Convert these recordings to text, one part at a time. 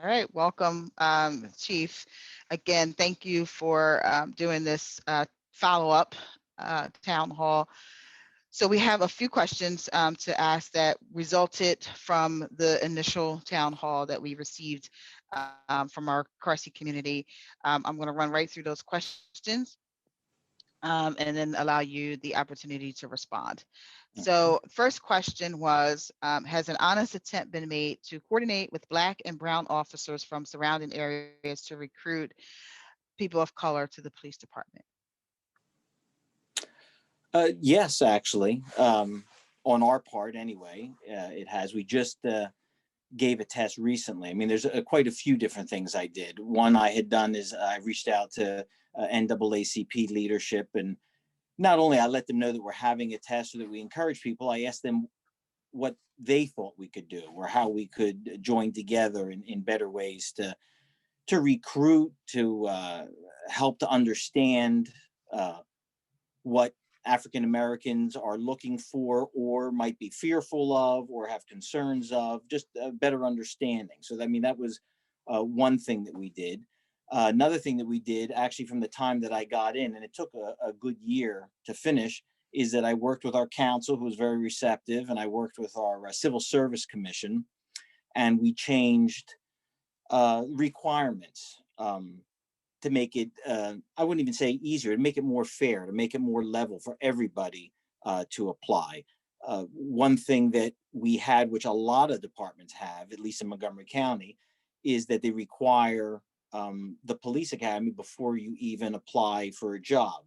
All right, welcome, Chief. Again, thank you for doing this follow-up town hall. So we have a few questions to ask that resulted from the initial town hall that we received from our CAARSEA community. I'm going to run right through those questions and then allow you the opportunity to respond. So first question was, has an honest attempt been made to coordinate with Black and Brown officers from surrounding areas to recruit people of color to the police department? Yes, actually, on our part anyway, it has. We just gave a test recently. I mean, there's quite a few different things I did. One I had done is I reached out to NAACP leadership, and not only I let them know that we're having a test so that we encourage people, I asked them what they thought we could do or how we could join together in better ways to recruit, to help to understand what African Americans are looking for or might be fearful of or have concerns of, just a better understanding. So, I mean, that was one thing that we did. Another thing that we did actually from the time that I got in, and it took a good year to finish, is that I worked with our council, who was very receptive, and I worked with our Civil Service Commission, and we changed requirements to make it, I wouldn't even say easier, to make it more fair, to make it more level for everybody to apply. One thing that we had, which a lot of departments have, at least in Montgomery County, is that they require the police academy before you even apply for a job.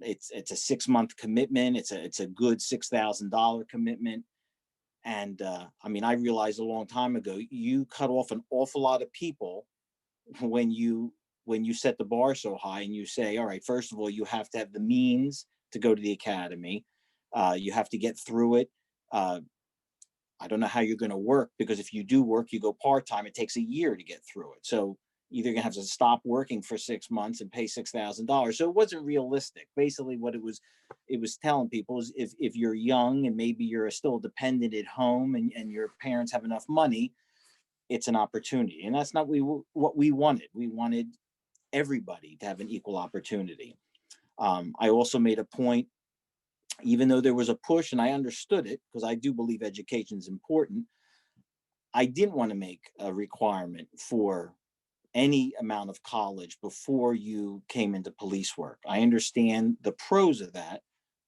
It's a 6-month commitment. It's a good $6,000 commitment. And I mean, I realized a long time ago, you cut off an awful lot of people when you set the bar so high and you say, all right, first of all, you have to have the means to go to the academy. You have to get through it. I don't know how you're going to work, because if you do work, you go part-time, it takes a year to get through it. So either you're going to have to stop working for 6 months and pay $6,000. So it wasn't realistic. Basically what it was telling people is if you're young and maybe you're still dependent at home and your parents have enough money, it's an opportunity. And that's not what we wanted. We wanted everybody to have an equal opportunity. I also made a point, even though there was a push and I understood it, because I do believe education is important, I didn't want to make a requirement for any amount of college before you came into police work. I understand the pros of that,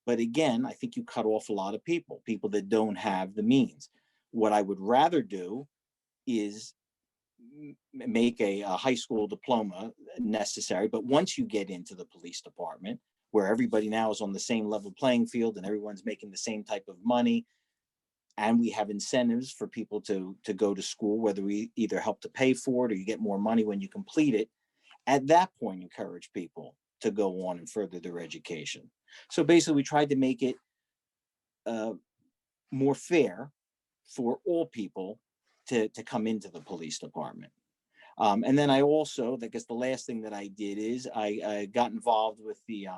but again, I think you cut off a lot of people that don't have the means. What I would rather do is make a high school diploma necessary, but once you get into the police department, where everybody now is on the same level playing field and everyone's making the same type of money, and we have incentives for people to go to school, whether we either help to pay for it or you get more money when you complete it, at that point encourage people to go on and further their education. So basically we tried to make it more fair for all people to come into the police department. And then I also, I guess the last thing that I did is I got involved with the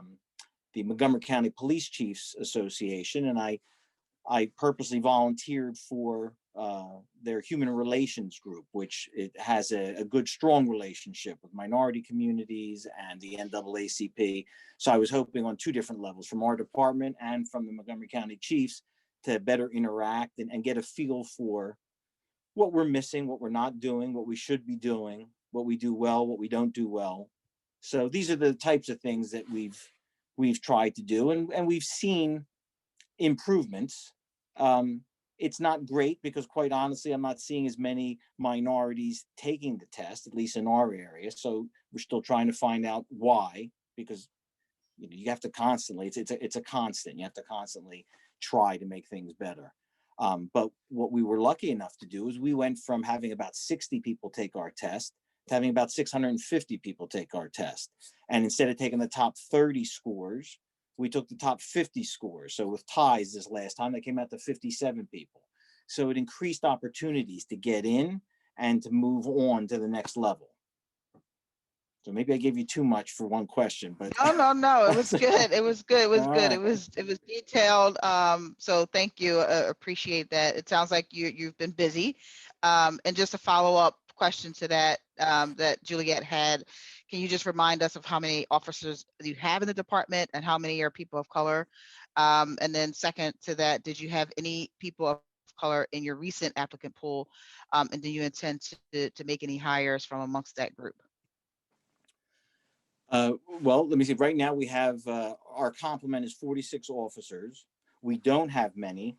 Montgomery County Police Chiefs Association, and I purposely volunteered for their human relations group, which it has a good, strong relationship with minority communities and the NAACP. So I was hoping on 2 different levels, from our department and from the Montgomery County Chiefs, to better interact and get a feel for what we're missing, what we're not doing, what we should be doing, what we do well, what we don't do well. So these are the types of things that we've tried to do, and we've seen improvements. It's not great because, quite honestly, I'm not seeing as many minorities taking the test, at least in our area. So we're still trying to find out why, because you have to constantly, it's a constant. You have to constantly try to make things better. But what we were lucky enough to do is we went from having about 60 people take our test to having about 650 people take our test. And instead of taking the top 30 scores, we took the top 50 scores. So with ties this last time, they came out to 57 people. So it increased opportunities to get in and to move on to the next level. So maybe I gave you too much for one question, but No, it was good. It was good. It was good. Right. It was detailed. So thank you. Appreciate that. It sounds like you've been busy. And just a follow-up question to that that Juliet had. Can you just remind us of how many officers you have in the department and how many are people of color? And then second to that, did you have any people of color in your recent applicant pool? And do you intend to make any hires from amongst that group? Well, let me see. Right now we have our complement is 46 officers. We don't have many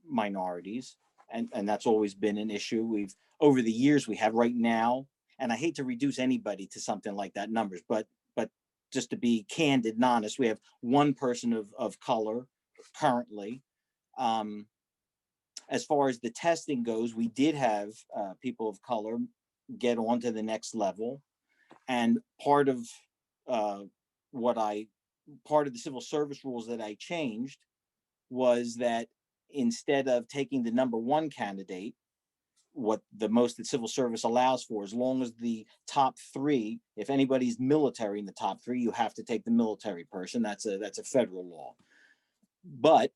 minorities, and that's always been an issue. We've over the years we have right now, and I hate to reduce anybody to something like that numbers, but just to be candid and honest, we have one person of color currently. As far as the testing goes, we did have people of color get on to the next level, and part of uh, part of the civil service rules that I changed was that instead of taking the number one candidate, what the most that civil service allows for, as long as the top three, if anybody's military in the top three, you have to take the military person. That's a federal law. But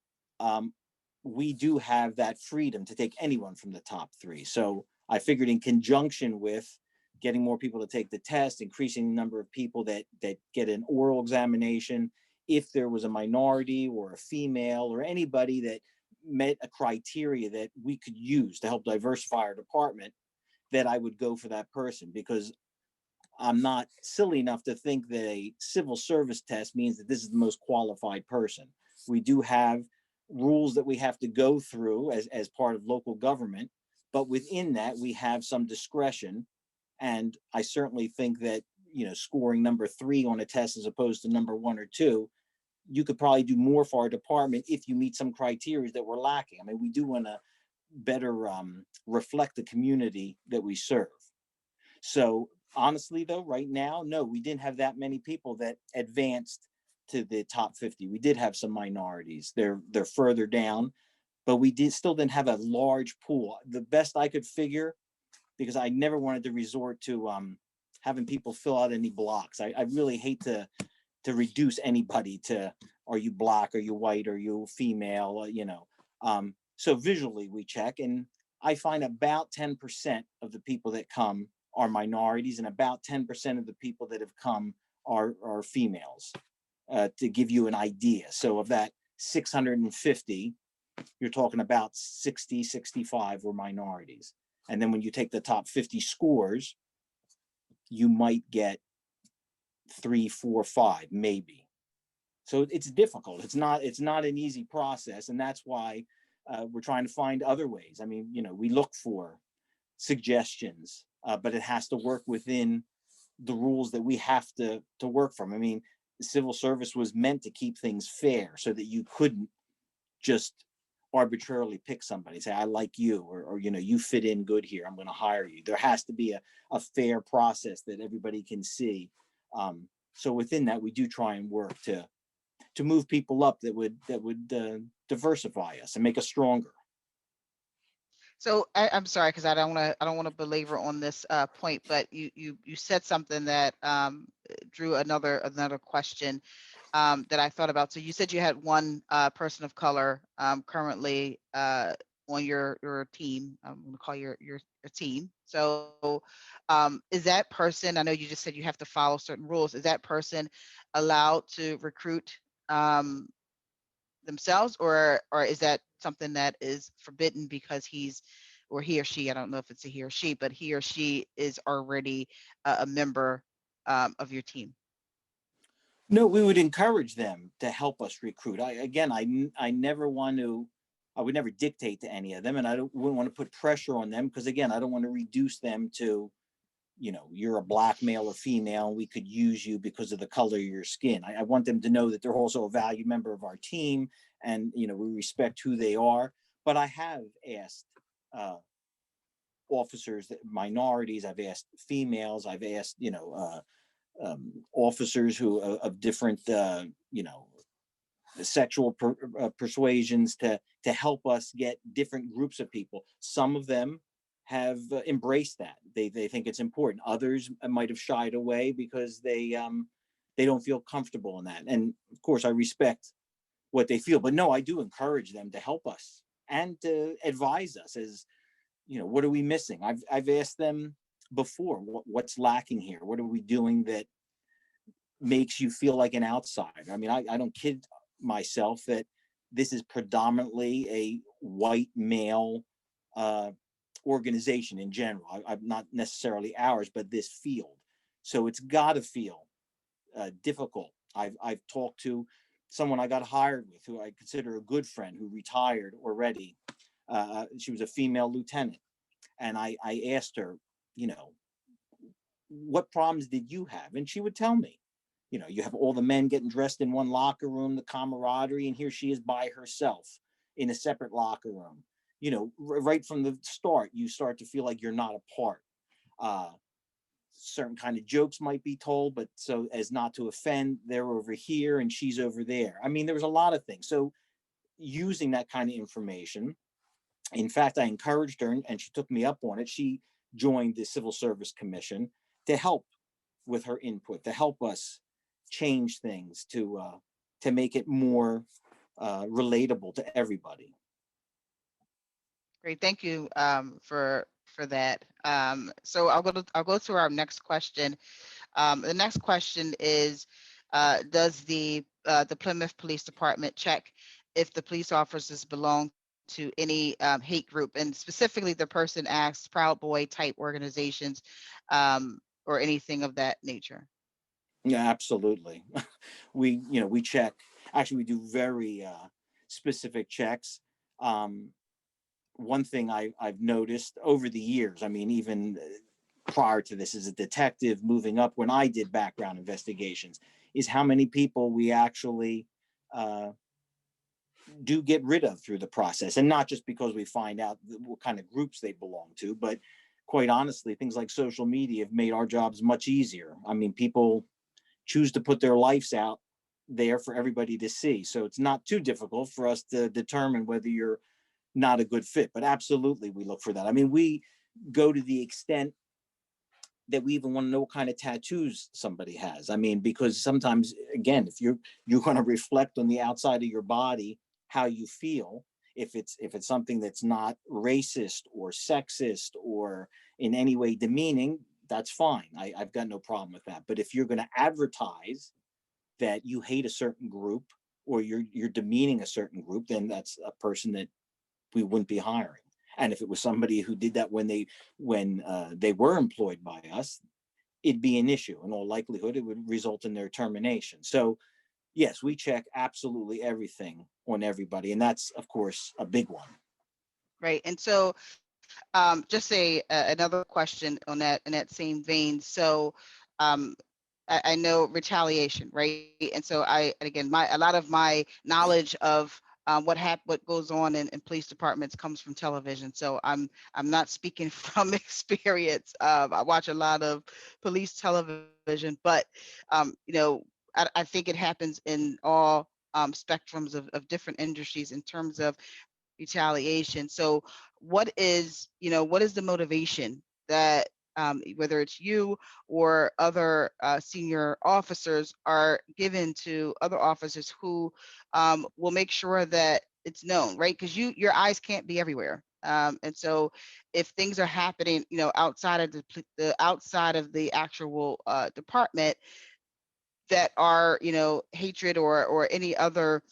we do have that freedom to take anyone from the top three. So I figured in conjunction with getting more people to take the test, increasing the number of people that get an oral examination, if there was a minority or a female or anybody that met a criteria that we could use to help diversify our department, that I would go for that person, because I'm not silly enough to think that a civil service test means that this is the most qualified person. We do have rules that we have to go through as part of local government, but within that we have some discretion. And I certainly think that, scoring number three on a test as opposed to number one or two, you could probably do more for our department if you meet some criteria that we're lacking. I mean, we do want to better reflect the community that we serve. So honestly, though, right now, no, we didn't have that many people that advanced to the top 50. We did have some minorities. They're further down, but we still didn't have a large pool. The best I could figure, because I never wanted to resort to having people fill out any blocks. I really hate to reduce anybody to, are you black, are you white, are you female, so visually we check, and I find about 10% of the people that come are minorities, and about 10% of the people that have come are females, to give you an idea. So of that 650, you're talking about 60, 65 were minorities. And then when you take the top 50 scores, you might get 3, 4, 5, maybe. So it's difficult. It's not an easy process, and that's why we're trying to find other ways. I mean, we look for suggestions, but it has to work within the rules that we have to work from. I mean, the civil service was meant to keep things fair, so that you couldn't just arbitrarily pick somebody, say, I like you, or you fit in good here, I'm going to hire you. There has to be a fair process that everybody can see. So within that, we do try and work to move people up that would diversify us and make us stronger. So I'm sorry, because I don't want to belabor on this point, but you said something that drew another question that I thought about. So you said you had one person of color currently on your team. I'm going to call your team. So is that person? I know you just said you have to follow certain rules. Is that person allowed to recruit themselves, or is that something that is forbidden because he or she, I don't know if it's a he or she, but he or she is already a member of your team? No, we would encourage them to help us recruit. I would never dictate to any of them, and wouldn't want to put pressure on them, because again, I don't want to reduce them to, you're a black male or female, and we could use you because of the color of your skin. I want them to know that they're also a valued member of our team, and we respect who they are. But I have asked officers, minorities, I've asked females, I've asked officers who of different sexual persuasions to help us get different groups of people. Some of them have embraced that. They think it's important. Others might have shied away because they don't feel comfortable in that. And of course, I respect what they feel. But no, I do encourage them to help us and to advise us as, what are we missing? I've asked them before. What's lacking here? What are we doing that makes you feel like an outsider? I mean, I don't kid myself that this is predominantly a white male organization in general. I'm not necessarily ours, but this field. So it's got to feel difficult. I've talked to someone I got hired with, who I consider a good friend, who retired already. She was a female lieutenant, and I asked her, you know, what problems did you have? And she would tell me, you know, you have all the men getting dressed in one locker room, the camaraderie, and here she is by herself in a separate locker room. You know, right from the start, you start to feel like you're not a part. Uh, Certain kind of jokes might be told, but so as not to offend, they're over here and she's over there. I mean, there was a lot of things. So using that kind of information, in fact, I encouraged her, and she took me up on it. She joined the Civil Service Commission to help with her input, to help us change things, to make it more relatable to everybody. Great, thank you for that. So I'll go to our next question. The next question is, does the Plymouth Police Department check if the police officers belong to any hate group, and specifically the person asks Proud Boy type organizations or anything of that nature? Yeah, absolutely. We check. Actually, we do very specific checks. Um, One thing I've noticed over the years, I mean, even prior to this as a detective, moving up when I did background investigations, is how many people we actually uh, do get rid of through the process. And not just because we find out what kind of groups they belong to, but quite honestly, things like social media have made our jobs much easier. I mean, people choose to put their lives out there for everybody to see. So it's not too difficult for us to determine whether you're not a good fit. But absolutely, we look for that. I mean, we go to the extent that we even want to know what kind of tattoos somebody has. I mean, because sometimes, again, if you're going to reflect on the outside of your body how you feel, if it's something that's not racist or sexist or in any way demeaning, that's fine. I've got no problem with that. But if you're going to advertise that you hate a certain group or you're demeaning a certain group, then that's a person that we wouldn't be hiring. And if it was somebody who did that when they were employed by us, it'd be an issue. In all likelihood, it would result in their termination. So yes, we check absolutely everything on everybody, and that's of course a big one. Right. And so just another question on that, in that same vein. So um, I know retaliation, right? And so and again, a lot of my knowledge of what goes on in police departments comes from television. So I'm not speaking from experience. I watch a lot of police television, but I think it happens in all spectrums of different industries in terms of retaliation. So what is the motivation that whether it's you or other senior officers are given to other officers who will make sure that it's known, right? Because your eyes can't be everywhere. And so if things are happening, outside of the outside of the actual department that are, hatred or any other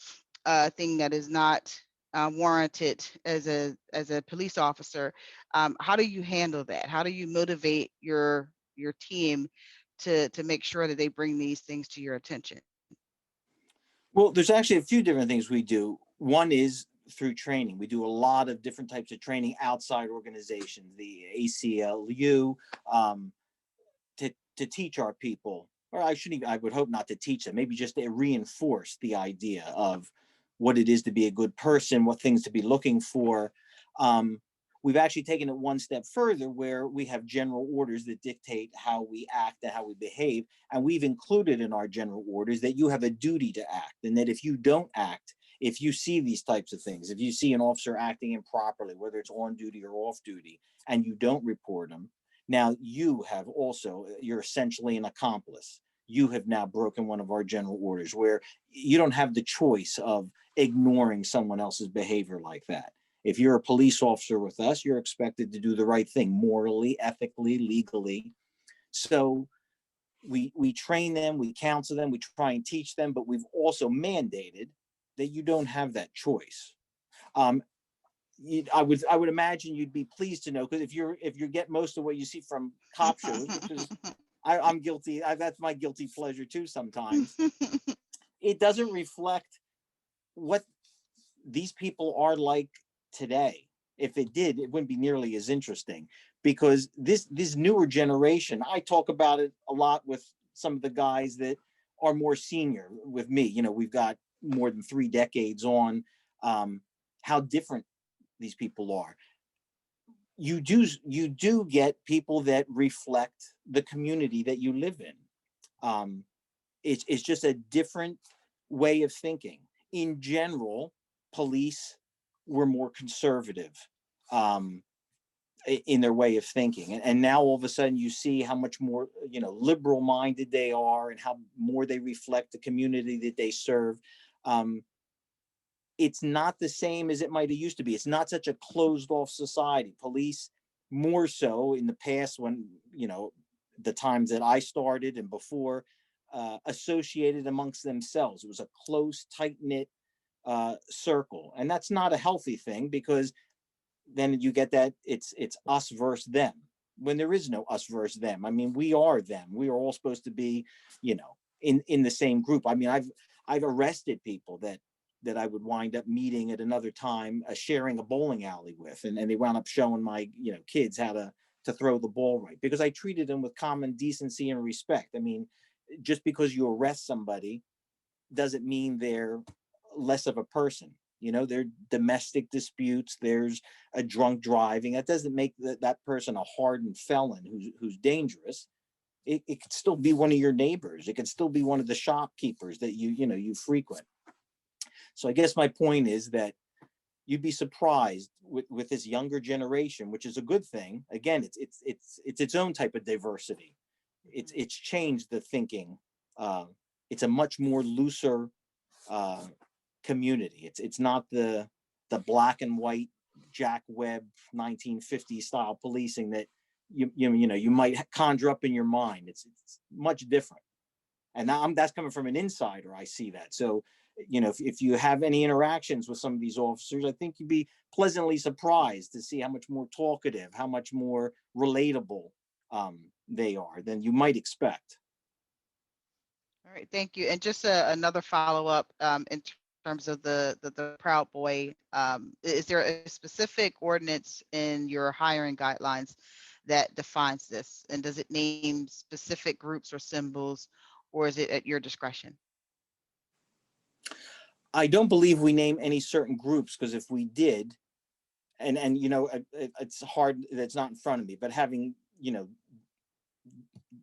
thing that is not warranted as a police officer, how do you handle that? How do you motivate your team to make sure that they bring these things to your attention? Well, there's actually a few different things we do. One is through training. We do a lot of different types of training outside organizations, the ACLU, to teach our people, or I would hope not to teach them, maybe just to reinforce the idea of what it is to be a good person, what things to be looking for. We've actually taken it one step further, where we have general orders that dictate how we act and how we behave. And we've included in our general orders that you have a duty to act, and that if you don't act, if you see these types of things, if you see an officer acting improperly, whether it's on duty or off duty, and you don't report them, now you're essentially an accomplice. You have now broken one of our general orders, where you don't have the choice of ignoring someone else's behavior like that. If you're a police officer with us, you're expected to do the right thing morally, ethically, legally. So we train them, we counsel them, we try and teach them, but we've also mandated that you don't have that choice. Um, I would imagine you'd be pleased to know, because if you get most of what you see from cop shows, which is I'm guilty. That's my guilty pleasure too. Sometimes it doesn't reflect what these people are like today. If it did, it wouldn't be nearly as interesting, because this newer generation, I talk about it a lot with some of the guys that are more senior with me. You know, we've got more than 3 decades on, how different these people are. You do get people that reflect the community that you live in. Um, it's just a different way of thinking. In general, police were more conservative, um, in their way of thinking, and now all of a sudden you see how much more, liberal minded they are, and how more they reflect the community that they serve. Um, it's not the same as it might have used to be. It's not such a closed off society. Police, more so in the past, when the times that I started and before, associated amongst themselves. It was a close, tight knit circle, and that's not a healthy thing, because then you get that it's us versus them, when there is no us versus them. I mean, we are them. We are all supposed to be, in the same group. I mean, I've arrested people that I would wind up meeting at another time, sharing a bowling alley with, and they wound up showing my kids how to throw the ball right, because I treated them with common decency and respect. I mean, just because you arrest somebody doesn't mean they're less of a person. There are domestic disputes, there's a drunk driving. That doesn't make that person a hardened felon who's dangerous. It could still be one of your neighbors. It could still be one of the shopkeepers that you frequent. So I guess my point is that you'd be surprised with this younger generation, which is a good thing. Again, it's its own type of diversity. It's changed the thinking. It's a much more looser community. It's not the black and white Jack Webb 1950s style policing that you might conjure up in your mind. It's much different. And that's coming from an insider. I see that. So, if you have any interactions with some of these officers, I think you'd be pleasantly surprised to see how much more talkative, how much more relatable they are than you might expect. All right, thank you. And just another follow-up, in terms of the Proud Boy, is there a specific ordinance in your hiring guidelines that defines this? And does it name specific groups or symbols, or is it at your discretion? I don't believe we name any certain groups, because if we did, and it's hard, that's not in front of me, but having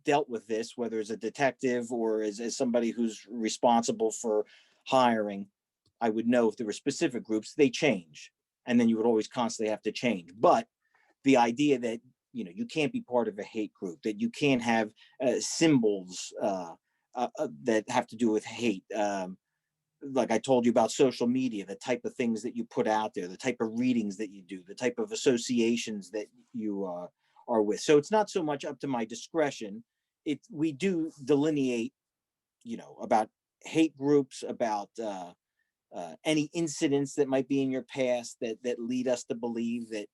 dealt with this, whether as a detective or as somebody who's responsible for hiring, I would know if there were specific groups. They change, and then you would always constantly have to change. But the idea that you can't be part of a hate group, that you can't have symbols that have to do with hate. Like I told you about social media, the type of things that you put out there, the type of readings that you do, the type of associations that you are with. So it's not so much up to my discretion. We do delineate, about hate groups, about any incidents that might be in your past that lead us to believe that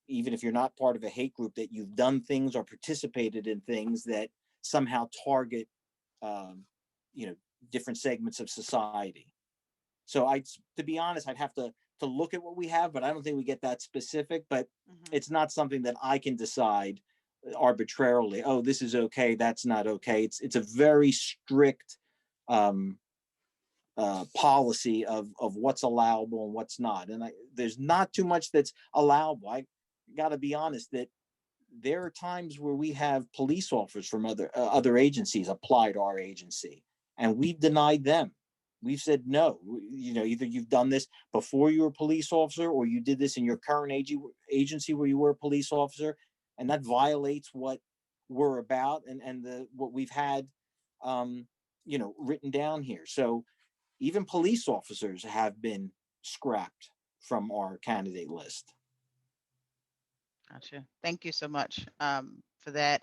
even if you're not part of a hate group, that you've done things or participated in things that somehow target, um, you know, different segments of society. So to be honest, I'd have to look at what we have, but I don't think we get that specific. But Mhm. it's not something that I can decide arbitrarily. Oh, this is okay, that's not okay. It's a very strict um, policy of what's allowable and what's not. And there's not too much that's allowable. I got to be honest that there are times where we have police officers from other agencies apply to our agency, and we've denied them. We've said no. Either you've done this before you were a police officer, or you did this in your current agency where you were a police officer, and that violates what we're about and what we've had, written down here. So even police officers have been scrapped from our candidate list. Gotcha. Thank you so much for that.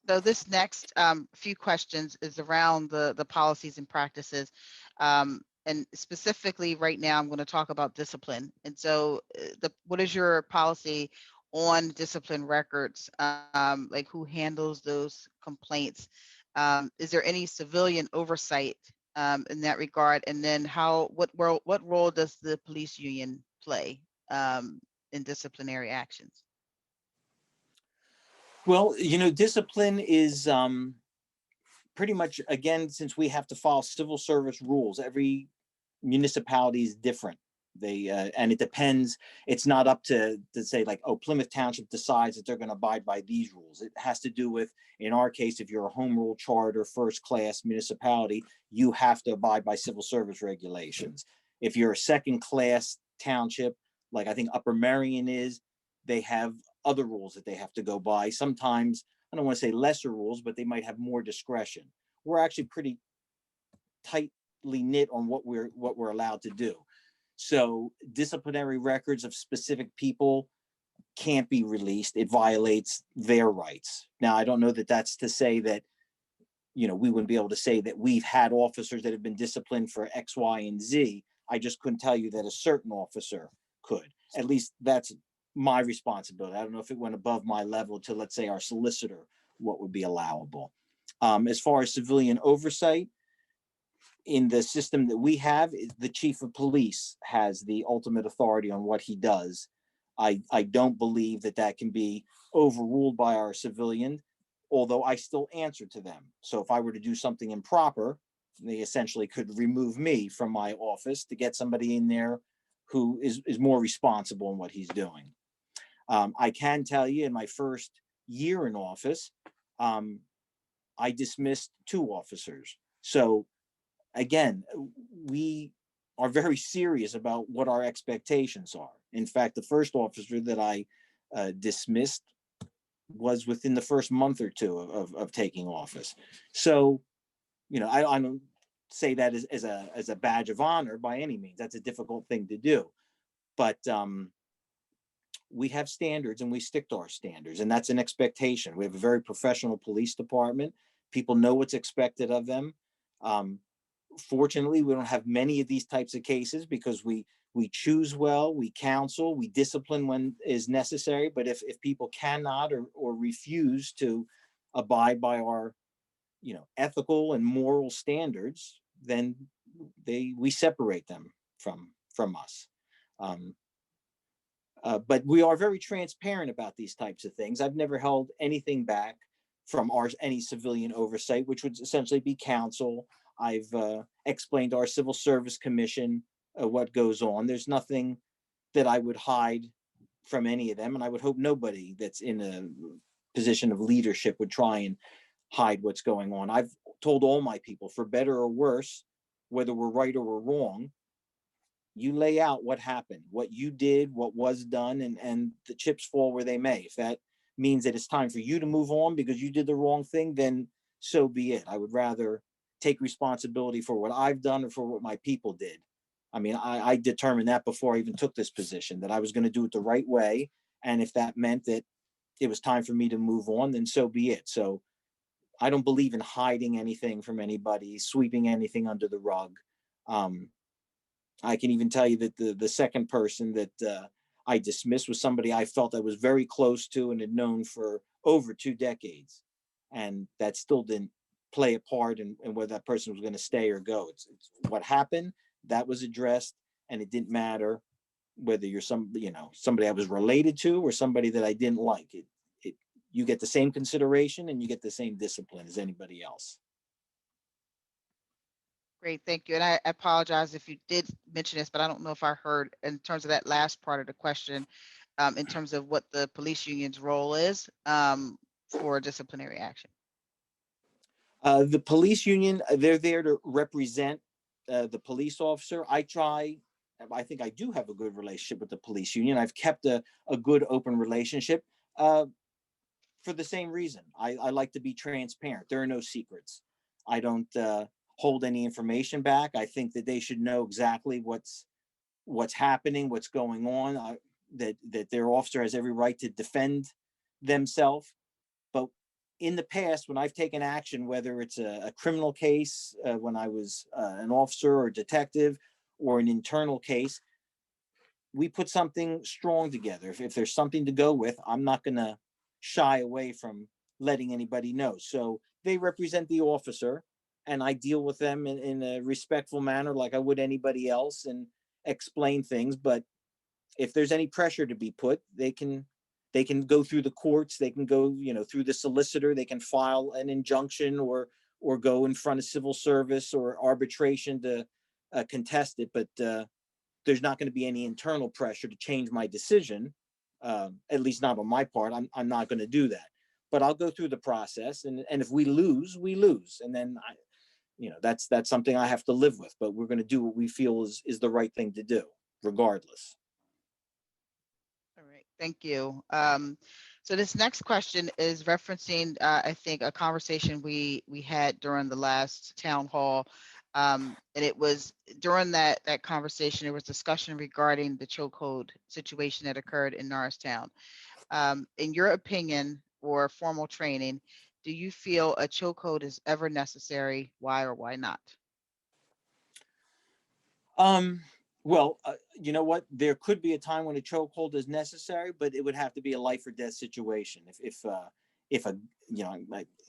So this next few questions is around the policies and practices. And specifically right now, I'm going to talk about discipline. And so what is your policy on discipline records? Like who handles those complaints? Is there any civilian oversight in that regard? And then what role does the police union play in disciplinary actions? Well, discipline is pretty much, again, since we have to follow civil service rules, every municipality is different. And it depends. It's not up to say like, oh, Plymouth Township decides that they're going to abide by these rules. It has to do with, in our case, if you're a home rule charter, first class municipality, you have to abide by civil service regulations. If you're a second class township, like I think Upper Merion is, they have other rules that they have to go by. Sometimes, I don't want to say lesser rules, but they might have more discretion. We're actually pretty tightly knit on what we're allowed to do. So disciplinary records of specific people can't be released. It violates their rights. Now, I don't know that that's to say that, we wouldn't be able to say that we've had officers that have been disciplined for X, Y, and Z. I just couldn't tell you that a certain officer could. At least that's my responsibility. I don't know if it went above my level to, let's say, our solicitor, what would be allowable. As far as civilian oversight, in the system that we have, the chief of police has the ultimate authority on what he does. I don't believe that can be overruled by our civilian, although I still answer to them. So if I were to do something improper, they essentially could remove me from my office to get somebody in there who is more responsible in what he's doing. I can tell you, in my first year in office, I dismissed 2 officers. So again, we are very serious about what our expectations are. In fact, the first officer that I dismissed was within the first month or two of taking office. So, I don't say that as a badge of honor by any means. That's a difficult thing to do. But we have standards and we stick to our standards, and that's an expectation. We have a very professional police department. People know what's expected of them. Fortunately, we don't have many of these types of cases because we choose well, we counsel, we discipline when is necessary. But if people cannot or refuse to abide by our ethical and moral standards, then we separate them from us. But we are very transparent about these types of things. I've never held anything back from any civilian oversight, which would essentially be counsel. I've explained to our Civil Service Commission what goes on. There's nothing that I would hide from any of them, and I would hope nobody that's in a position of leadership would try and hide what's going on. I've told all my people, for better or worse, whether we're right or we're wrong, you lay out what happened, what you did, what was done, and the chips fall where they may. If that means that it's time for you to move on because you did the wrong thing, then so be it. I would rather take responsibility for what I've done or for what my people did. I mean, I determined that before I even took this position, that I was going to do it the right way. And if that meant that it was time for me to move on, then so be it. So I don't believe in hiding anything from anybody, sweeping anything under the rug. I can even tell you that the second person that I dismissed was somebody I felt I was very close to and had known for over 2 decades. And that still didn't play a part in whether that person was going to stay or go. It's what happened, that was addressed, and it didn't matter whether you're somebody I was related to or somebody that I didn't like. You get the same consideration and you get the same discipline as anybody else. Great, thank you. And I apologize if you did mention this, but I don't know if I heard in terms of that last part of the question, in terms of what the police union's role is for disciplinary action. The police union, they're there to represent the police officer. I think I do have a good relationship with the police union. I've kept a good open relationship for the same reason. I like to be transparent. There are no secrets. I don't hold any information back. I think that they should know exactly what's what's happening, what's going on, that their officer has every right to defend themselves. But in the past, when I've taken action, whether it's a criminal case, when I was an officer or detective, or an internal case, we put something strong together. If there's something to go with, I'm not going to shy away from letting anybody know. So they represent the officer, and I deal with them in a respectful manner like I would anybody else, and explain things. But if there's any pressure to be put, they can go through the courts, they can go, through the solicitor, they can file an injunction, or go in front of civil service or arbitration to contest it. But there's not going to be any internal pressure to change my decision, at least not on my part. I'm not going to do that. But I'll go through the process, and if we lose, we lose, and then that's something I have to live with. But we're going to do what we feel is the right thing to do, regardless. All right, thank you. So this next question is referencing, I think, a conversation we had during the last town hall. And it was during that conversation, there was discussion regarding the chokehold situation that occurred in Norristown. In your opinion or formal training, do you feel a chokehold is ever necessary? Why or why not? Well, you know what? There could be a time when a chokehold is necessary, but it would have to be a life or death situation. If a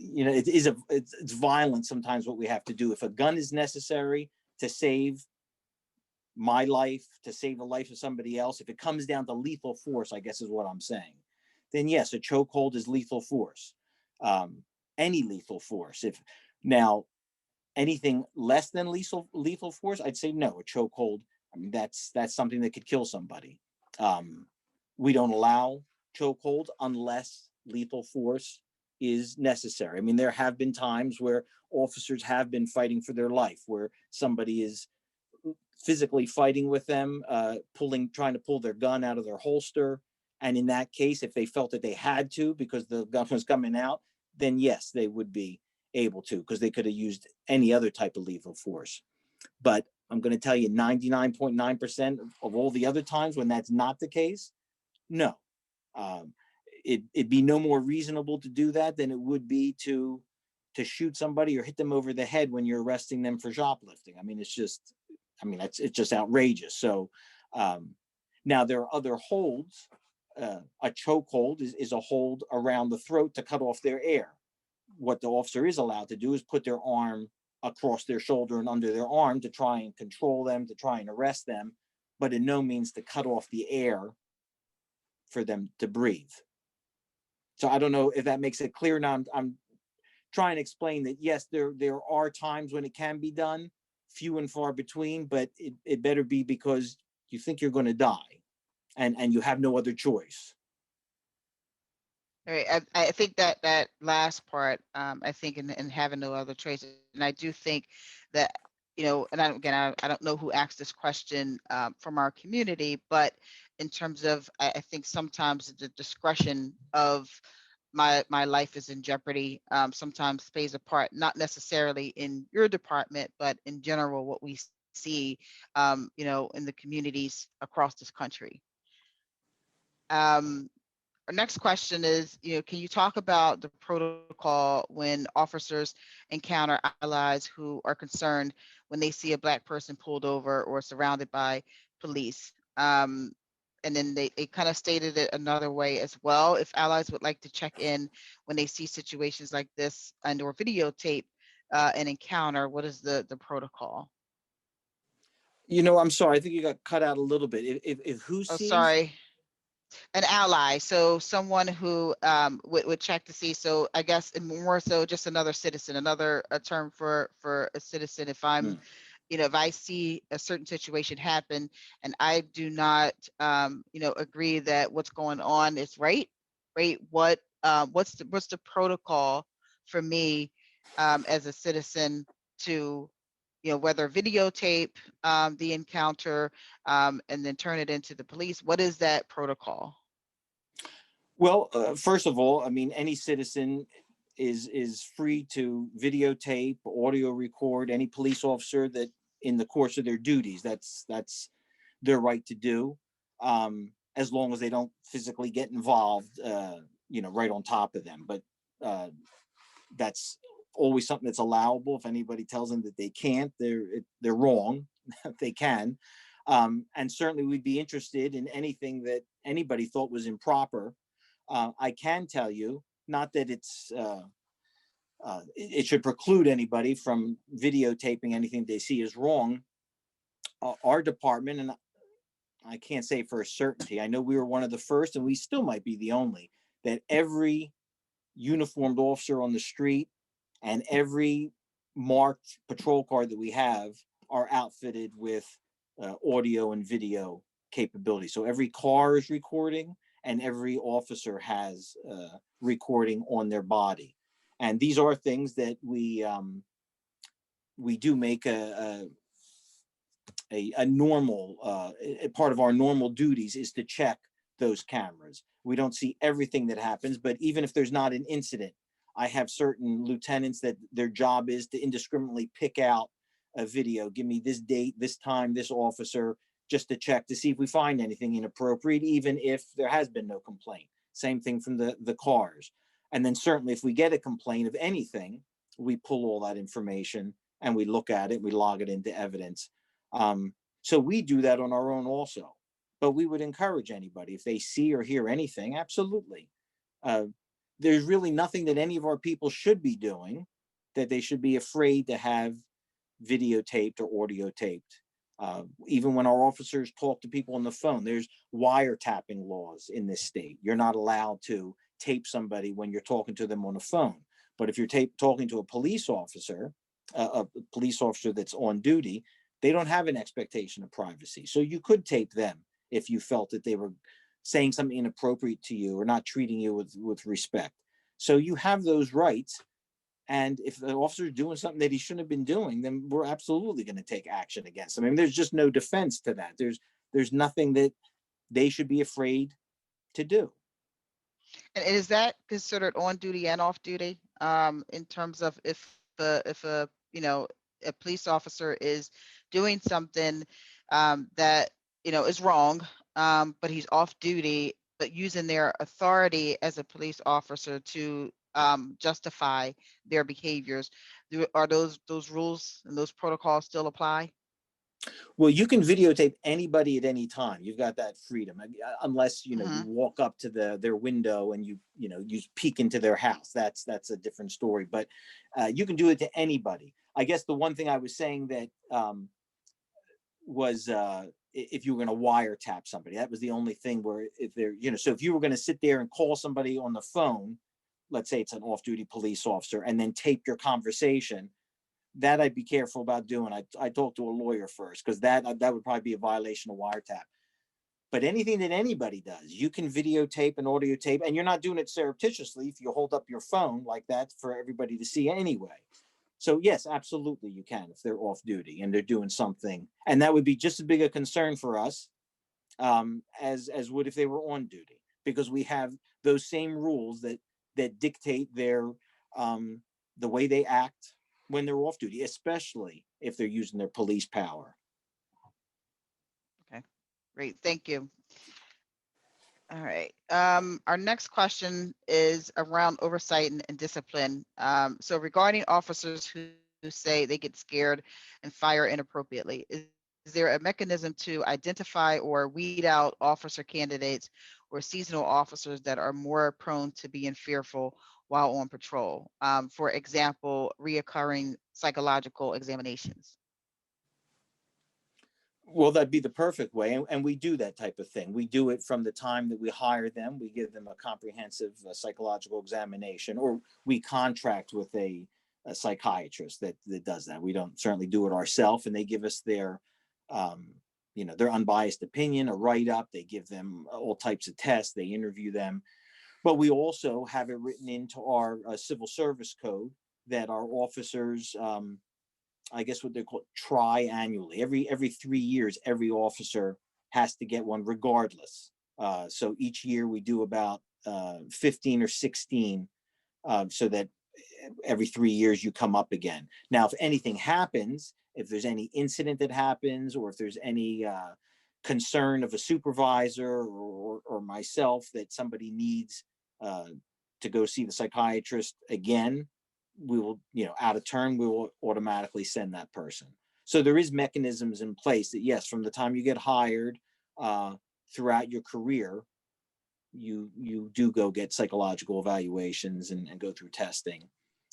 it's violent sometimes what we have to do. If a gun is necessary to save my life, to save the life of somebody else, if it comes down to lethal force, I guess is what I'm saying, then yes, a chokehold is lethal force. Any lethal force. If now anything less than lethal force, I'd say no. A chokehold, I mean, that's something that could kill somebody. We don't allow chokehold unless lethal force is necessary. I mean, there have been times where officers have been fighting for their life, where somebody is physically fighting with them, trying to pull their gun out of their holster. And in that case, if they felt that they had to because the gun was coming out, then yes, they would be able to, because they could have used any other type of lethal force. But I'm going to tell you 99.9% of all the other times when that's not the case, no. It'd be no more reasonable to do that than it would be to shoot somebody or hit them over the head when you're arresting them for shoplifting. I mean, it's just outrageous. So now there are other holds. A chokehold is a hold around the throat to cut off their air. What the officer is allowed to do is put their arm across their shoulder and under their arm to try and control them, to try and arrest them, but in no means to cut off the air for them to breathe. So I don't know if that makes it clear. Now I'm trying to explain that yes, there are times when it can be done, few and far between, but it better be because you think you're going to die, and you have no other choice. All right, I think that last part, I think in having no other choice, and I do think that, and I don't know who asked this question from our community, but in terms of, I think sometimes the discretion of my life is in jeopardy, sometimes plays a part, not necessarily in your department, but in general, what we see, in the communities across this country. Our next question is, can you talk about the protocol when officers encounter allies who are concerned when they see a Black person pulled over or surrounded by police? And then they kind of stated it another way as well. If allies would like to check in when they see situations like this and or videotape an encounter, what is the protocol? I'm sorry. I think you got cut out a little bit. If who Oh, sees? sorry. An ally, so someone who would check to see. So I guess more so just another citizen, another a term for a citizen. If I'm, if I see a certain situation happen and I do not, agree that what's going on is right. What's the protocol for me as a citizen to, whether videotape the encounter and then turn it into the police? What is that protocol? Well, first of all, I mean, any citizen is free to videotape, audio record any police officer that in the course of their duties. That's their right to do, as long as they don't physically get involved, right on top of them. But that's always something that's allowable. If anybody tells them that they can't, they're wrong. They can. And certainly we'd be interested in anything that anybody thought was improper. I can tell you, not that it should preclude anybody from videotaping anything they see is wrong. Our department, and I can't say for a certainty, I know we were one of the first, and we still might be the only, that every uniformed officer on the street and every marked patrol car that we have are outfitted with audio and video capability. So every car is recording, and every officer has recording on their body. And these are things that we do make a normal part of our normal duties, is to check those cameras. We don't see everything that happens, but even if there's not an incident, I have certain lieutenants that their job is to indiscriminately pick out a video. Give me this date, this time, this officer, just to check to see if we find anything inappropriate, even if there has been no complaint. Same thing from the cars. And then certainly if we get a complaint of anything, we pull all that information and we look at it, we log it into evidence. So we do that on our own also. But we would encourage anybody, if they see or hear anything, absolutely. There's really nothing that any of our people should be doing that they should be afraid to have videotaped or audio taped. Even when our officers talk to people on the phone, there's wiretapping laws in this state. You're not allowed to tape somebody when you're talking to them on the phone. But if you're talking to a police officer that's on duty, they don't have an expectation of privacy. So you could tape them if you felt that they were saying something inappropriate to you or not treating you with respect. So you have those rights. And if the officer is doing something that he shouldn't have been doing, then we're absolutely going to take action against him. I mean, there's just no defense to that. There's nothing that they should be afraid to do. And is that considered on duty and off duty, in terms of if a a police officer is doing something that is wrong, but he's off duty, but using their authority as a police officer to justify their behaviors? Are those rules and those protocols still apply? Well, you can videotape anybody at any time. You've got that freedom, unless you walk up to their window and you peek into their house. That's a different story. But you can do it to anybody. I guess the one thing I was saying that was if you were going to wiretap somebody, that was the only thing where if they're so if you were going to sit there and call somebody on the phone, let's say it's an off-duty police officer, and then tape your conversation, that I'd be careful about doing. I talk to a lawyer first, because that would probably be a violation of wiretap. But anything that anybody does, you can videotape and audio tape, and you're not doing it surreptitiously if you hold up your phone like that for everybody to see anyway. So yes, absolutely you can if they're off duty and they're doing something, and that would be just as big a concern for us as would if they were on duty, because we have those same rules that dictate their the way they act when they're off duty, especially if they're using their police power. Okay, great, thank you. All right. Our next question is around oversight and discipline. So regarding officers who say they get scared and fire inappropriately, is there a mechanism to identify or weed out officer candidates or seasonal officers that are more prone to being fearful while on patrol? For example, reoccurring psychological examinations. Well, that'd be the perfect way. And we do that type of thing. We do it from the time that we hire them. We give them a comprehensive psychological examination, or we contract with a psychiatrist that does that. We don't certainly do it ourselves, and they give us their their unbiased opinion, a write-up. They give them all types of tests. They interview them. But we also have it written into our civil service code that our officers, I guess what they're called, tri-annually. Every 3 years, every officer has to get one regardless. So each year we do about 15 or 16, so that every 3 years you come up again. Now, if anything happens, if there's any incident that happens, or if there's any concern of a supervisor or myself that somebody needs to go see the psychiatrist again, we will, out of turn, we will automatically send that person. So there is mechanisms in place that, yes, from the time you get hired throughout your career, you do go get psychological evaluations and go through testing.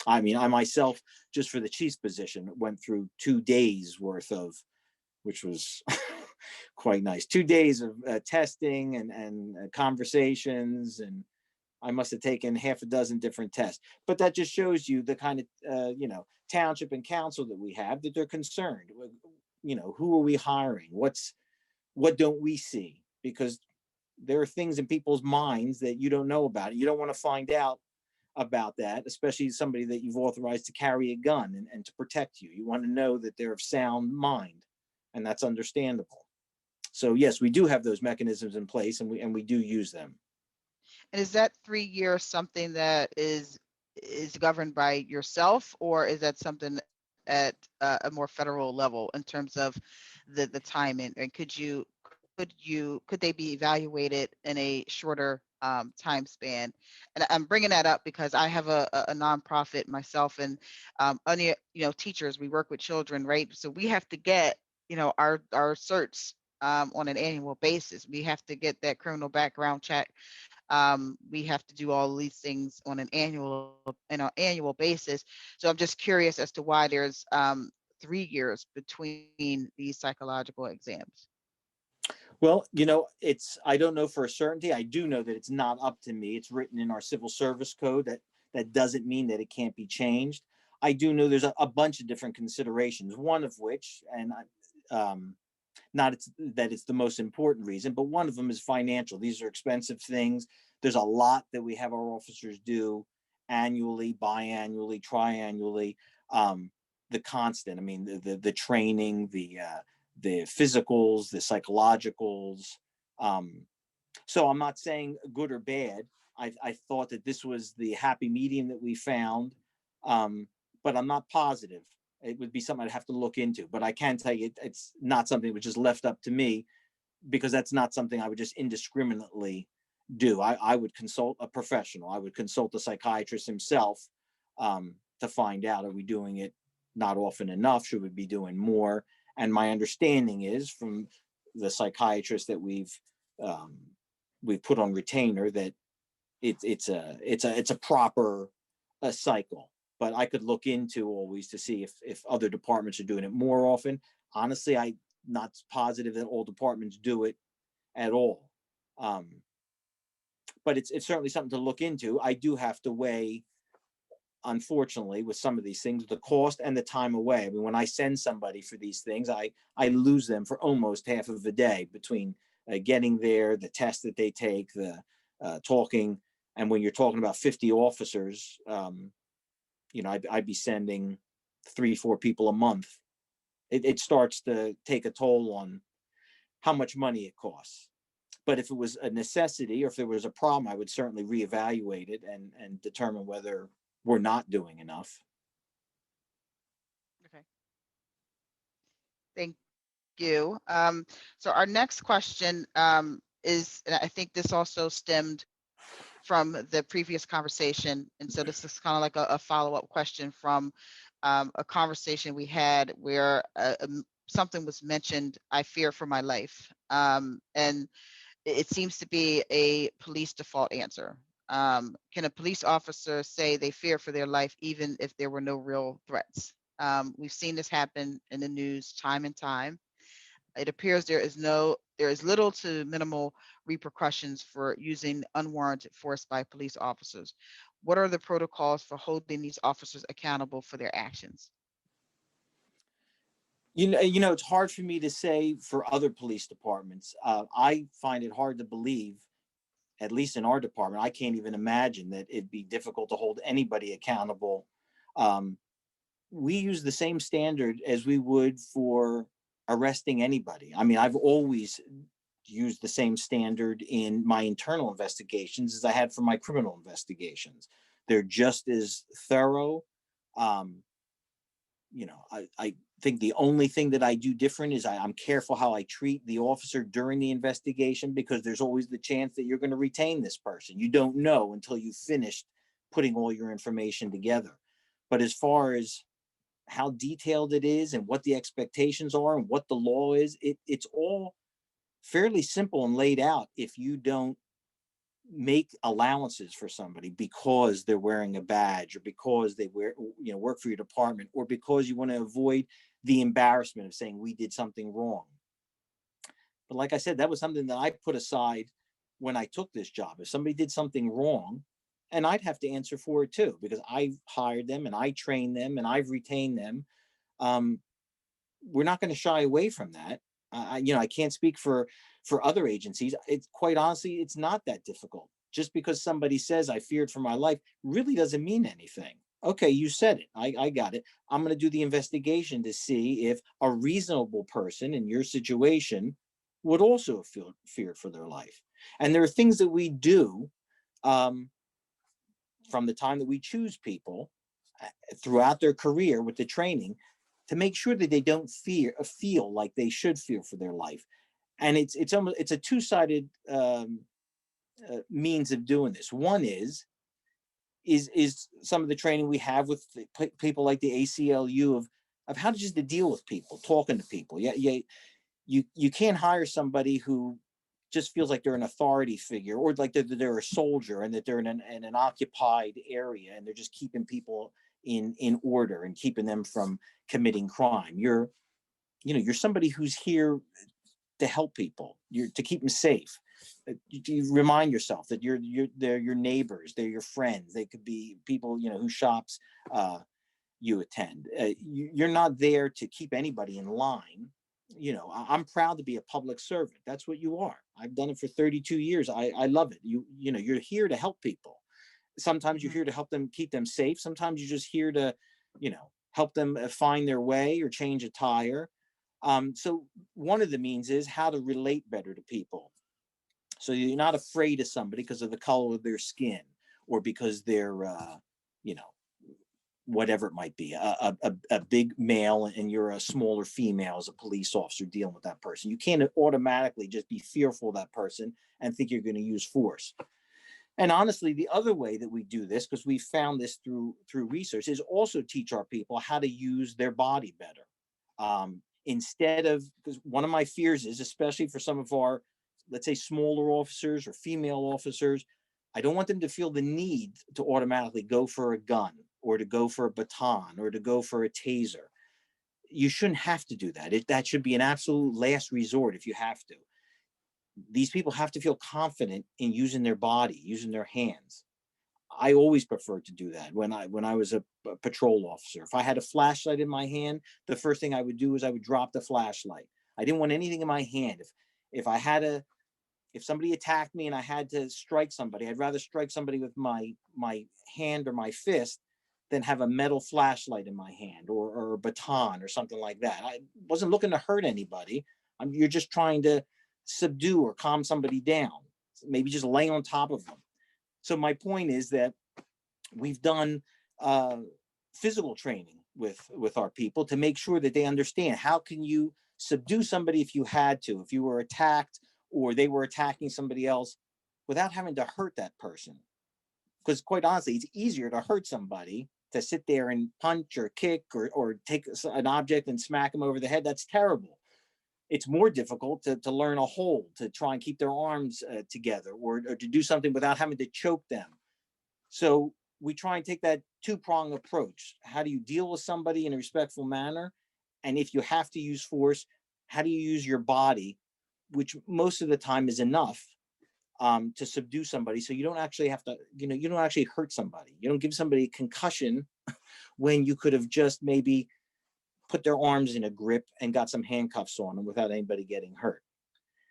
I mean, I myself, just for the chief's position, went through 2 days worth of, which was quite nice, 2 days of testing and conversations, and I must have taken half a dozen different tests. But that just shows you the kind of township and council that we have, that they're concerned. Who are we hiring? What don't we see? Because there are things in people's minds that you don't know about. You don't want to find out about that, especially somebody that you've authorized to carry a gun and to protect you. You want to know that they're of sound mind, and that's understandable. So yes, we do have those mechanisms in place, and we do use them. And is that 3 years something that is governed by yourself, or is that something at a more federal level in terms of the timing? And could they be evaluated in a shorter time span? And I'm bringing that up because I have a nonprofit myself, and only teachers, we work with children, right? So we have to get our certs on an annual basis. We have to get that criminal background check. We have to do all these things on an annual basis. So I'm just curious as to why there's 3 years between these psychological exams. Well, I don't know for a certainty. I do know that it's not up to me. It's written in our civil service code. That doesn't mean that it can't be changed. I do know there's a bunch of different considerations, one of which, and not that it's the most important reason, but one of them is financial. These are expensive things. There's a lot that we have our officers do annually, biannually, triannually. The constant, I mean, the training, the physicals, the psychologicals. So I'm not saying good or bad. I thought that this was the happy medium that we found, but I'm not positive. It would be something I'd have to look into. But I can tell you it's not something which is left up to me, because that's not something I would just indiscriminately do. I would consult a professional. I would consult the psychiatrist himself to find out, are we doing it not often enough? Should we be doing more? And my understanding is from the psychiatrist that we've put on retainer that it's a proper cycle. But I could look into always to see if other departments are doing it more often. Honestly, I'm not positive that all departments do it at all. But it's certainly something to look into. I do have to weigh, unfortunately, with some of these things, the cost and the time away. I mean, when I send somebody for these things, I lose them for almost half of the day between getting there, the test that they take, the talking. And when you're talking about 50 officers, I'd be sending 3-4 people a month. It starts to take a toll on how much money it costs. But if it was a necessity, or if there was a problem, I would certainly reevaluate it and determine whether we're not doing enough. Okay. Thank you. So our next question is, and I think this also stemmed from the previous conversation. And so this is kind of like a follow-up question from a conversation we had where something was mentioned, I fear for my life. And it seems to be a police default answer. Can a police officer say they fear for their life even if there were no real threats? We've seen this happen in the news time and time. It appears there is little to minimal repercussions for using unwarranted force by police officers. What are the protocols for holding these officers accountable for their actions? It's hard for me to say for other police departments. I find it hard to believe, at least in our department, I can't even imagine that it'd be difficult to hold anybody accountable. We use the same standard as we would for arresting anybody. I mean, I've always used the same standard in my internal investigations as I had for my criminal investigations. They're just as thorough. think the only thing that I do different is I'm careful how I treat the officer during the investigation, because there's always the chance that you're going to retain this person. You don't know until you've finished putting all your information together. But as far as how detailed it is and what the expectations are and what the law is, it's all fairly simple and laid out if you don't make allowances for somebody because they're wearing a badge, or because they work for your department, or because you want to avoid the embarrassment of saying we did something wrong. But like I said, that was something that I put aside when I took this job. If somebody did something wrong, and I'd have to answer for it too, because I've hired them and I trained them and I've retained them. Um, we're not going to shy away from that. I can't speak for other agencies. It's quite honestly, it's not that difficult. Just because somebody says I feared for my life really doesn't mean anything. Okay, you said it. I got it. I'm going to do the investigation to see if a reasonable person in your situation would also feel feared for their life. And there are things that we do um, from the time that we choose people throughout their career with the training to make sure that they don't feel like they should fear for their life. And it's a two-sided means of doing this. One is some of the training we have with people like the ACLU of how to just to deal with people, talking to people. Yeah, you can't hire somebody who just feels like they're an authority figure, or like they're a soldier and that they're in an occupied area and they're just keeping people in order and keeping them from committing crime. You're somebody who's here to help people. You're to keep them safe. You remind yourself that they're your neighbors, they're your friends. They could be people whose shops you attend. You're not there to keep anybody in line. I'm proud to be a public servant. That's what you are. I've done it for 32 years. I love it. You're here to help people. Sometimes you're here to help them, keep them safe. Sometimes you're just here to, help them find their way or change a tire. So one of the means is how to relate better to people. So you're not afraid of somebody because of the color of their skin, or because they're, you know, whatever it might be, a big male and you're a smaller female as a police officer dealing with that person. You can't automatically just be fearful of that person and think you're going to use force. And honestly, the other way that we do this, because we found this through research, is also teach our people how to use their body better. Instead of, because one of my fears is, especially for some of our, let's say, smaller officers or female officers, I don't want them to feel the need to automatically go for a gun or to go for a baton or to go for a taser. You shouldn't have to do that. That should be an absolute last resort if you have to. These people have to feel confident in using their body, using their hands. I always preferred to do that when I was a patrol officer. If I had a flashlight in my hand, the first thing I would do is I would drop the flashlight. I didn't want anything in my hand. If somebody attacked me and I had to strike somebody, I'd rather strike somebody with my hand or my fist than have a metal flashlight in my hand, or a baton or something like that. I wasn't looking to hurt anybody. You're just trying to subdue or calm somebody down, maybe just lay on top of them. So my point is that we've done physical training with our people to make sure that they understand how can you subdue somebody if you had to, if you were attacked or they were attacking somebody else, without having to hurt that person. Because quite honestly, it's easier to hurt somebody, to sit there and punch or kick or take an object and smack them over the head. That's terrible. It's more difficult to learn a hold, to try and keep their arms together, or to do something without having to choke them. So we try and take that two-pronged approach. How do you deal with somebody in a respectful manner? And if you have to use force, how do you use your body, which most of the time is enough to subdue somebody, so you don't actually have to, you don't actually hurt somebody. You don't give somebody a concussion when you could have just maybe put their arms in a grip and got some handcuffs on them without anybody getting hurt.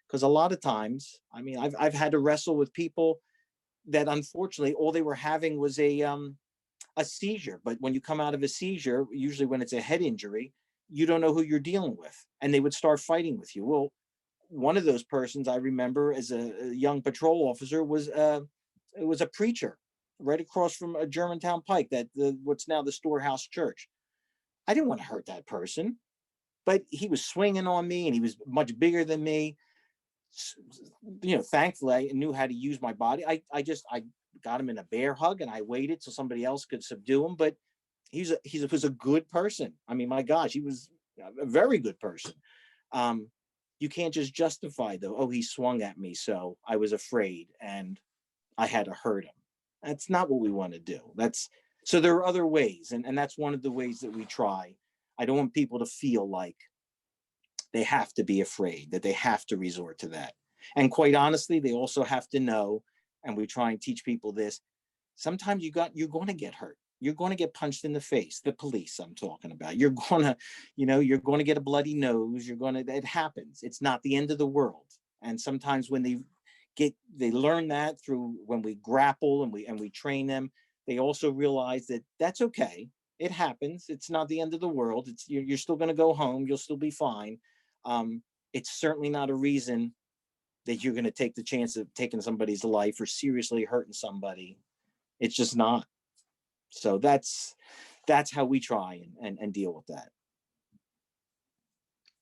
Because a lot of times, I mean, I've had to wrestle with people that unfortunately all they were having was a seizure. But when you come out of a seizure, usually when it's a head injury, you don't know who you're dealing with, and they would start fighting with you. Well, one of those persons I remember as a young patrol officer was it was a preacher right across from a Germantown Pike, what's now the Storehouse Church. I didn't want to hurt that person. but he was swinging on me and he was much bigger than me. Thankfully I knew how to use my body. I got him in a bear hug and I waited till somebody else could subdue him. But he was a good person. I mean, my gosh, he was a very good person. You can't just justify though, oh, he swung at me, so I was afraid and I had to hurt him. That's not what we want to do. So there are other ways, and that's one of the ways that we try. I don't want people to feel like they have to be afraid, that they have to resort to that. And quite honestly, they also have to know, and we try and teach people this, sometimes you're going to get hurt. You're going to get punched in the face. The police I'm talking about. You're going to get a bloody nose. It happens. It's not the end of the world. And sometimes when they learn that through when we grapple and we train them, they also realize that that's okay. It happens. It's not the end of the world. You're still going to go home. You'll still be fine. It's certainly not a reason that you're going to take the chance of taking somebody's life or seriously hurting somebody. It's just not. So that's how we try and deal with that.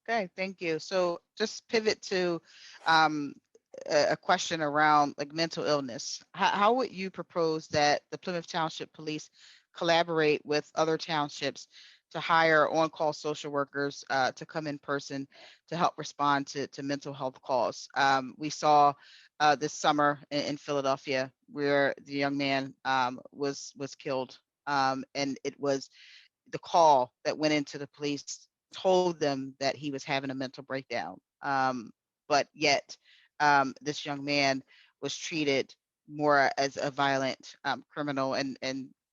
Okay, thank you. So just pivot to a question around like mental illness. How would you propose that the Plymouth Township Police collaborate with other townships to hire on-call social workers to come in person to help respond to mental health calls? We saw this summer in Philadelphia where the young man was killed, and it was the call that went into the police told them that he was having a mental breakdown. But yet, this young man was treated more as a violent criminal. And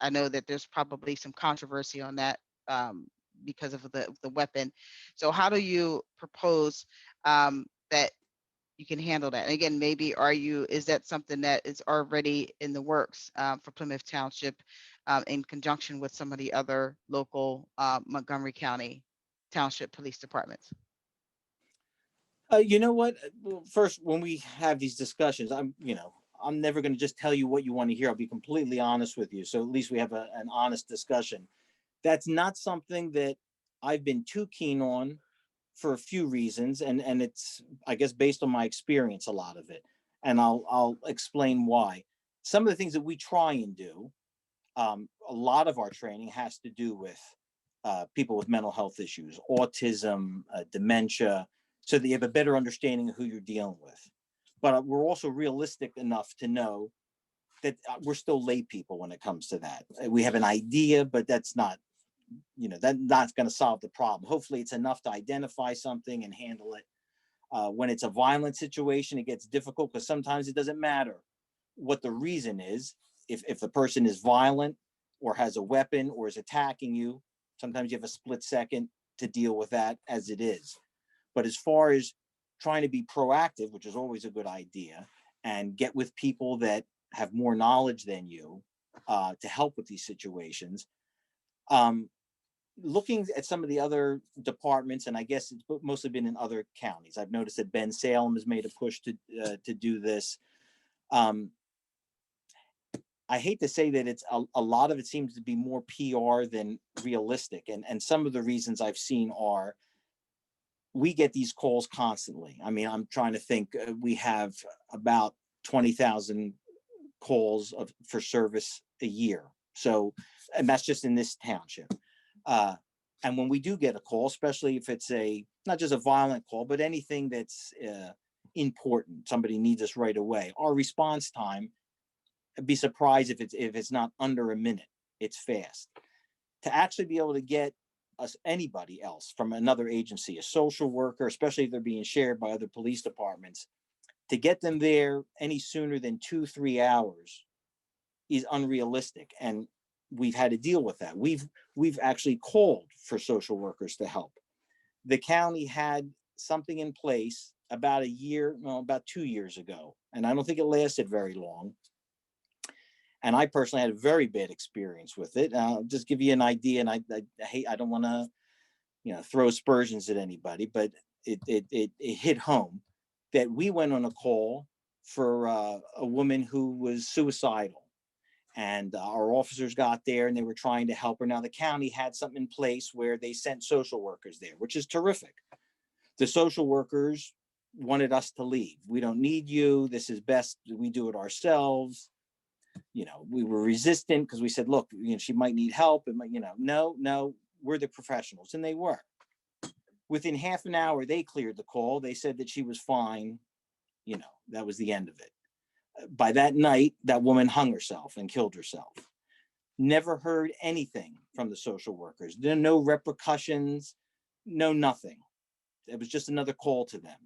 I know that there's probably some controversy on that because of the weapon. So how do you propose that you can handle that? And again, maybe is that something that is already in the works for Plymouth Township in conjunction with some of the other local Montgomery County Township Police Departments? You know what? Well, first, when we have these discussions, I'm never going to just tell you what you want to hear. I'll be completely honest with you. So at least we have an honest discussion. That's not something that I've been too keen on for a few reasons. And it's, I guess, based on my experience, a lot of it. And I'll explain why. Some of the things that we try and do, a lot of our training has to do with people with mental health issues, autism, dementia, so that you have a better understanding of who you're dealing with. But we're also realistic enough to know that we're still lay people when it comes to that. We have an idea, but that's not, that's not going to solve the problem. Hopefully it's enough to identify something and handle it. When it's a violent situation, it gets difficult because sometimes it doesn't matter what the reason is. If the person is violent or has a weapon or is attacking you, sometimes you have a split second to deal with that as it is. But as far as trying to be proactive, which is always a good idea, and get with people that have more knowledge than you to help with these situations, looking at some of the other departments, and I guess it's mostly been in other counties. I've noticed that Ben Salem has made a push to do this. I hate to say that it's a lot of it seems to be more PR than realistic. And some of the reasons I've seen are, we get these calls constantly. I mean, I'm trying to think, we have about 20,000 calls for service a year. So, and that's just in this township. And when we do get a call, especially if it's not just a violent call, but anything that's important, somebody needs us right away, our response time, I'd be surprised if it's not under a minute. It's fast. To actually be able to get anybody else from another agency, a social worker, especially if they're being shared by other police departments, to get them there any sooner than 2-3 hours is unrealistic. And we've had to deal with that. We've actually called for social workers to help. The county had something in place about 2 years ago, and I don't think it lasted very long. And I personally had a very bad experience with it. I'll just give you an idea, and I don't want to, throw aspersions at anybody, but it hit home that we went on a call for a woman who was suicidal. And our officers got there and they were trying to help her. Now, the county had something in place where they sent social workers there, which is terrific. The social workers wanted us to leave. We don't need you. This is best. We do it ourselves. You know, we were resistant because we said, look, you know, she might need help. And, you know, no, we're the professionals. And they were. Within half an hour, they cleared the call. They said that she was fine. You know, that was the end of it. By that night, that woman hung herself and killed herself. Never heard anything from the social workers. There are no repercussions, no nothing. It was just another call to them.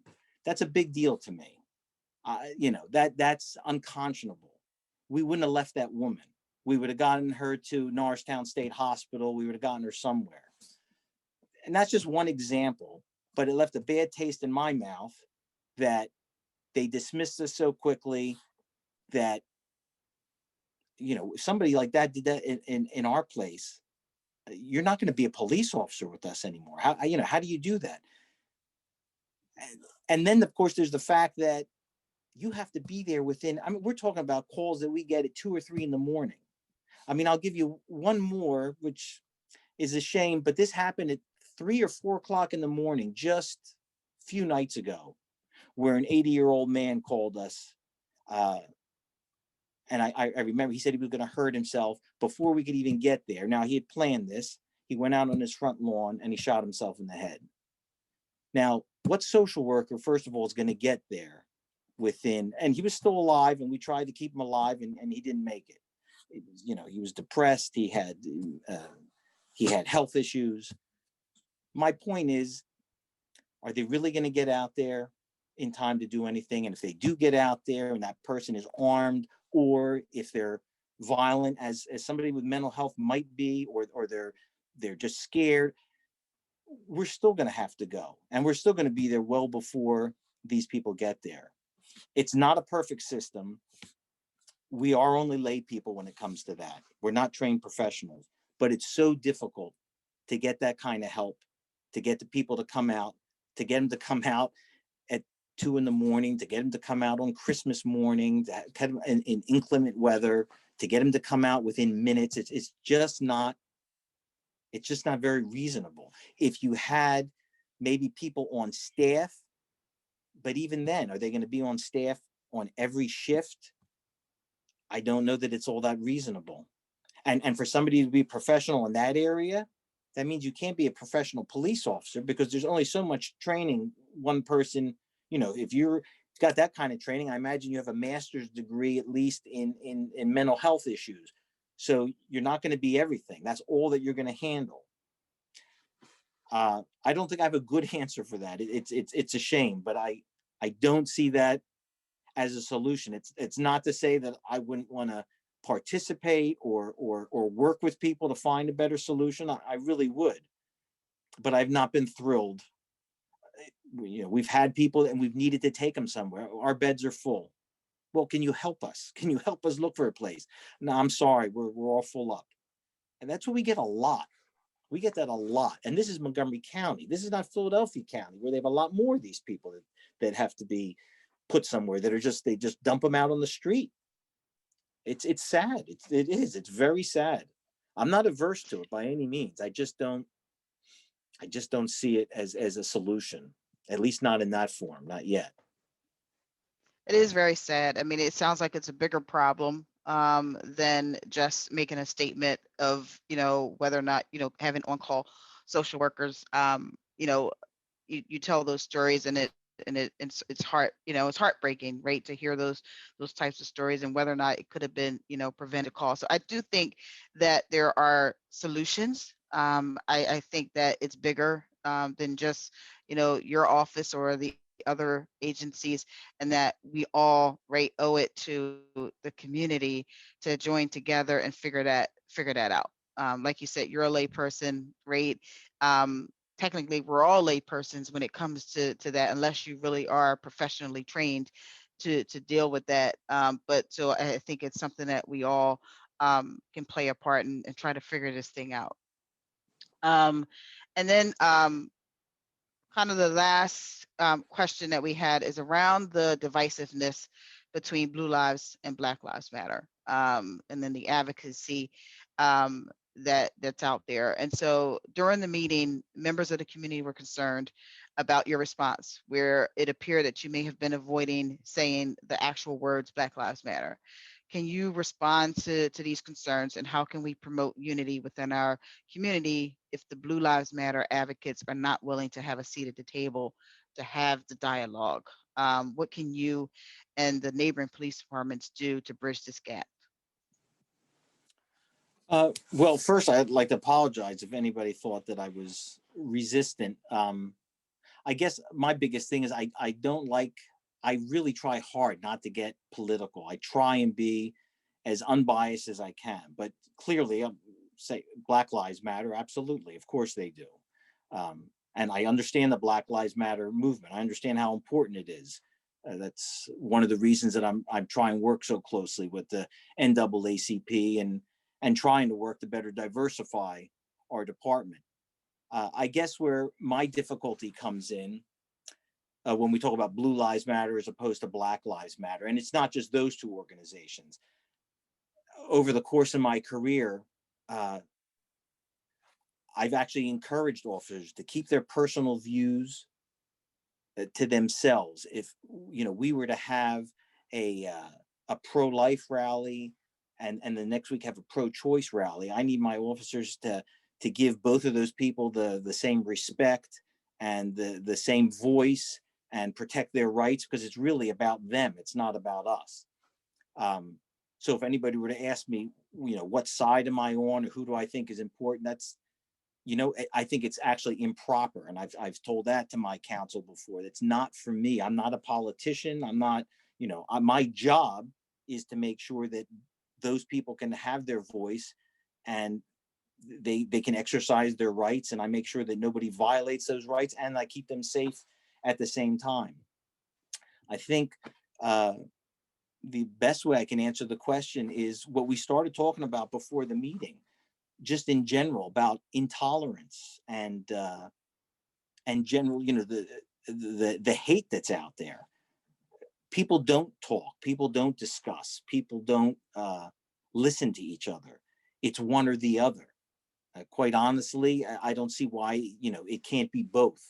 That's a big deal to me. You know, that's unconscionable. We wouldn't have left that woman. We would have gotten her to Norristown State Hospital. We would have gotten her somewhere. And that's just one example, but it left a bad taste in my mouth that they dismissed us so quickly that, you know, if somebody like that did that in our place, you're not going to be a police officer with us anymore. How, you know, how do you do that? And then, of course, there's the fact that you have to be there within, I mean, we're talking about calls that we get at 2 or 3 in the morning. I mean, I'll give you one more, which is a shame, but this happened at 3 or 4 o'clock in the morning, just a few nights ago, where an 80-year-old man called us. And I remember he said he was going to hurt himself before we could even get there. Now, he had planned this. He went out on his front lawn and he shot himself in the head. Now, what social worker, first of all, is going to get there within, and he was still alive, and we tried to keep him alive, and he didn't make it. It was, you know, he was depressed. He had health issues. My point is, are they really going to get out there in time to do anything? And if they do get out there and that person is armed, or if they're violent, as somebody with mental health might be, or they're just scared, we're still going to have to go, and we're still going to be there well before these people get there. It's not a perfect system. We are only lay people when it comes to that. We're not trained professionals, but it's so difficult to get that kind of help, to get the people to come out, to get them to come out at 2 in the morning, to get them to come out on Christmas morning, in inclement weather, to get them to come out within minutes. It's just not very reasonable. If you had maybe people on staff, but even then, are they going to be on staff on every shift? I don't know that it's all that reasonable. And for somebody to be professional in that area, that means you can't be a professional police officer, because there's only so much training one person, you know, if you're got that kind of training, I imagine you have a master's degree, at least in mental health issues. So you're not going to be everything. That's all that you're going to handle. I don't think I have a good answer for that. It's a shame, but I don't see that as a solution. It's not to say that I wouldn't want to participate or work with people to find a better solution. I really would, but I've not been thrilled. You know, we've had people and we've needed to take them somewhere. Our beds are full. Well, can you help us? Can you help us look for a place? No, I'm sorry, we're all full up. And that's what we get a lot. We get that a lot. And this is Montgomery County. This is not Philadelphia County, where they have a lot more of these people that have to be put somewhere, that are just, they just dump them out on the street. It's sad. It is. It's very sad. I'm not averse to it by any means. I just don't see it as a solution, at least not in that form, not yet. It is very sad. I mean, it sounds like it's a bigger problem than just making a statement of, you know, whether or not, you know, having on-call social workers. You know, you tell those stories, and it's heart, you know, it's heartbreaking, right, to hear those types of stories, and whether or not it could have been, you know, prevented call. So I do think that there are solutions. I think that it's bigger than just, you know, your office or the other agencies, and that we all, right, owe it to the community to join together and figure that out. Like you said, you're a lay person, right? Technically, we're all lay persons when it comes to that, unless you really are professionally trained to deal with that. But so I think it's something that we all can play a part and try to figure this thing out. And then kind of the last question that we had is around the divisiveness between Blue Lives and Black Lives Matter. and then the advocacy that's out there. And so during the meeting, members of the community were concerned about your response, where it appeared that you may have been avoiding saying the actual words Black Lives Matter. Can you respond to these concerns, and how can we promote unity within our community if the Blue Lives Matter advocates are not willing to have a seat at the table to have the dialogue? What can you and the neighboring police departments do to bridge this gap? Well, first, I'd like to apologize if anybody thought that I was resistant. I guess my biggest thing is I don't like, I really try hard not to get political. I try and be as unbiased as I can, but clearly, say Black Lives Matter, absolutely, of course they do. And I understand the Black Lives Matter movement. I understand how important it is. That's one of the reasons that I'm trying to work so closely with the NAACP and trying to work to better diversify our department. I guess where my difficulty comes in when we talk about Blue Lives Matter as opposed to Black Lives Matter, and it's not just those two organizations. Over the course of my career, I've actually encouraged officers to keep their personal views to themselves. If we were to have a pro-life rally and the next week have a pro-choice rally, I need my officers to give both of those people the same respect and the same voice and protect their rights, because it's really about them. It's not about us. So if anybody were to ask me, what side am I on, or who do I think is important, that's, I think it's actually improper. And I've told that to my counsel before. That's not for me. I'm not a politician. I'm not, my job is to make sure that those people can have their voice and they can exercise their rights. And I make sure that nobody violates those rights, and I keep them safe at the same time. I think the best way I can answer the question is what we started talking about before the meeting, just in general, about intolerance and general, the hate that's out there. People don't talk. People don't discuss. People don't listen to each other. It's one or the other. Quite honestly, I don't see why it can't be both.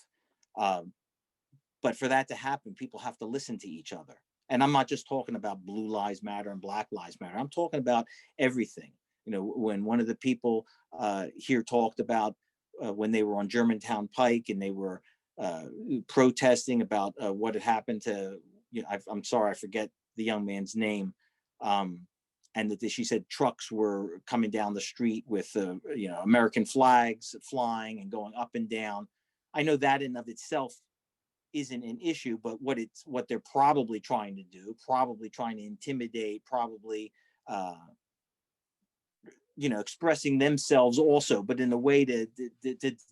But for that to happen, people have to listen to each other. And I'm not just talking about Blue Lives Matter and Black Lives Matter. I'm talking about everything. When one of the people here talked about when they were on Germantown Pike and they were protesting about what had happened to, I'm sorry, I forget the young man's name. And that she said trucks were coming down the street with, American flags flying and going up and down. I know that in of itself isn't an issue, but what they're probably trying to do, probably trying to intimidate, probably, expressing themselves also, but in a way to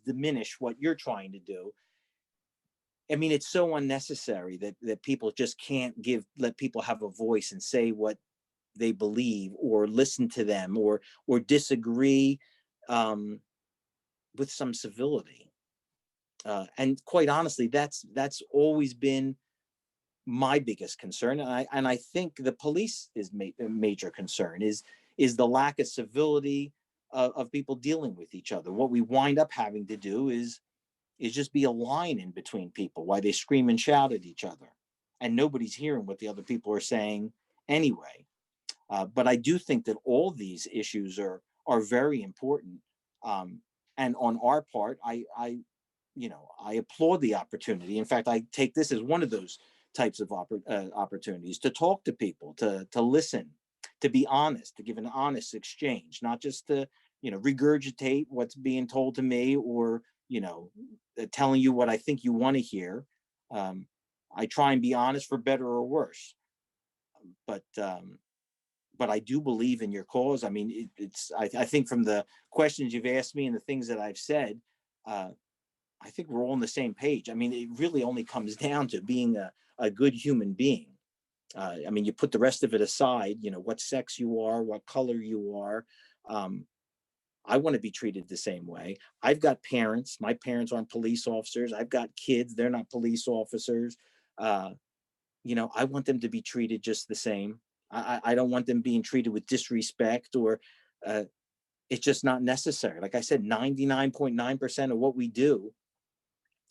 diminish what you're trying to do. I mean, it's so unnecessary that people just can't let people have a voice and say what they believe, or listen to them, or disagree with some civility. And quite honestly, that's always been my biggest concern, and I think the police is a major concern is the lack of civility of people dealing with each other. What we wind up having to do is just be a line in between people while they scream and shout at each other, and nobody's hearing what the other people are saying anyway. But I do think that all these issues are very important. And on our part, I applaud the opportunity. In fact, I take this as one of those types of opportunities to talk to people, to listen, to be honest, to give an honest exchange, not just to regurgitate what's being told to me, or telling you what I think you want to hear. I try and be honest, for better or worse. But I do believe in your cause. I mean, I think from the questions you've asked me and the things that I've said, I think we're all on the same page. I mean, it really only comes down to being a good human being. I mean, you put the rest of it aside, what sex you are, what color you are. I want to be treated the same way. I've got parents. My parents aren't police officers. I've got kids. They're not police officers. I want them to be treated just the same. I don't want them being treated with disrespect, or uh, it's just not necessary. Like I said, 99.9% of what we do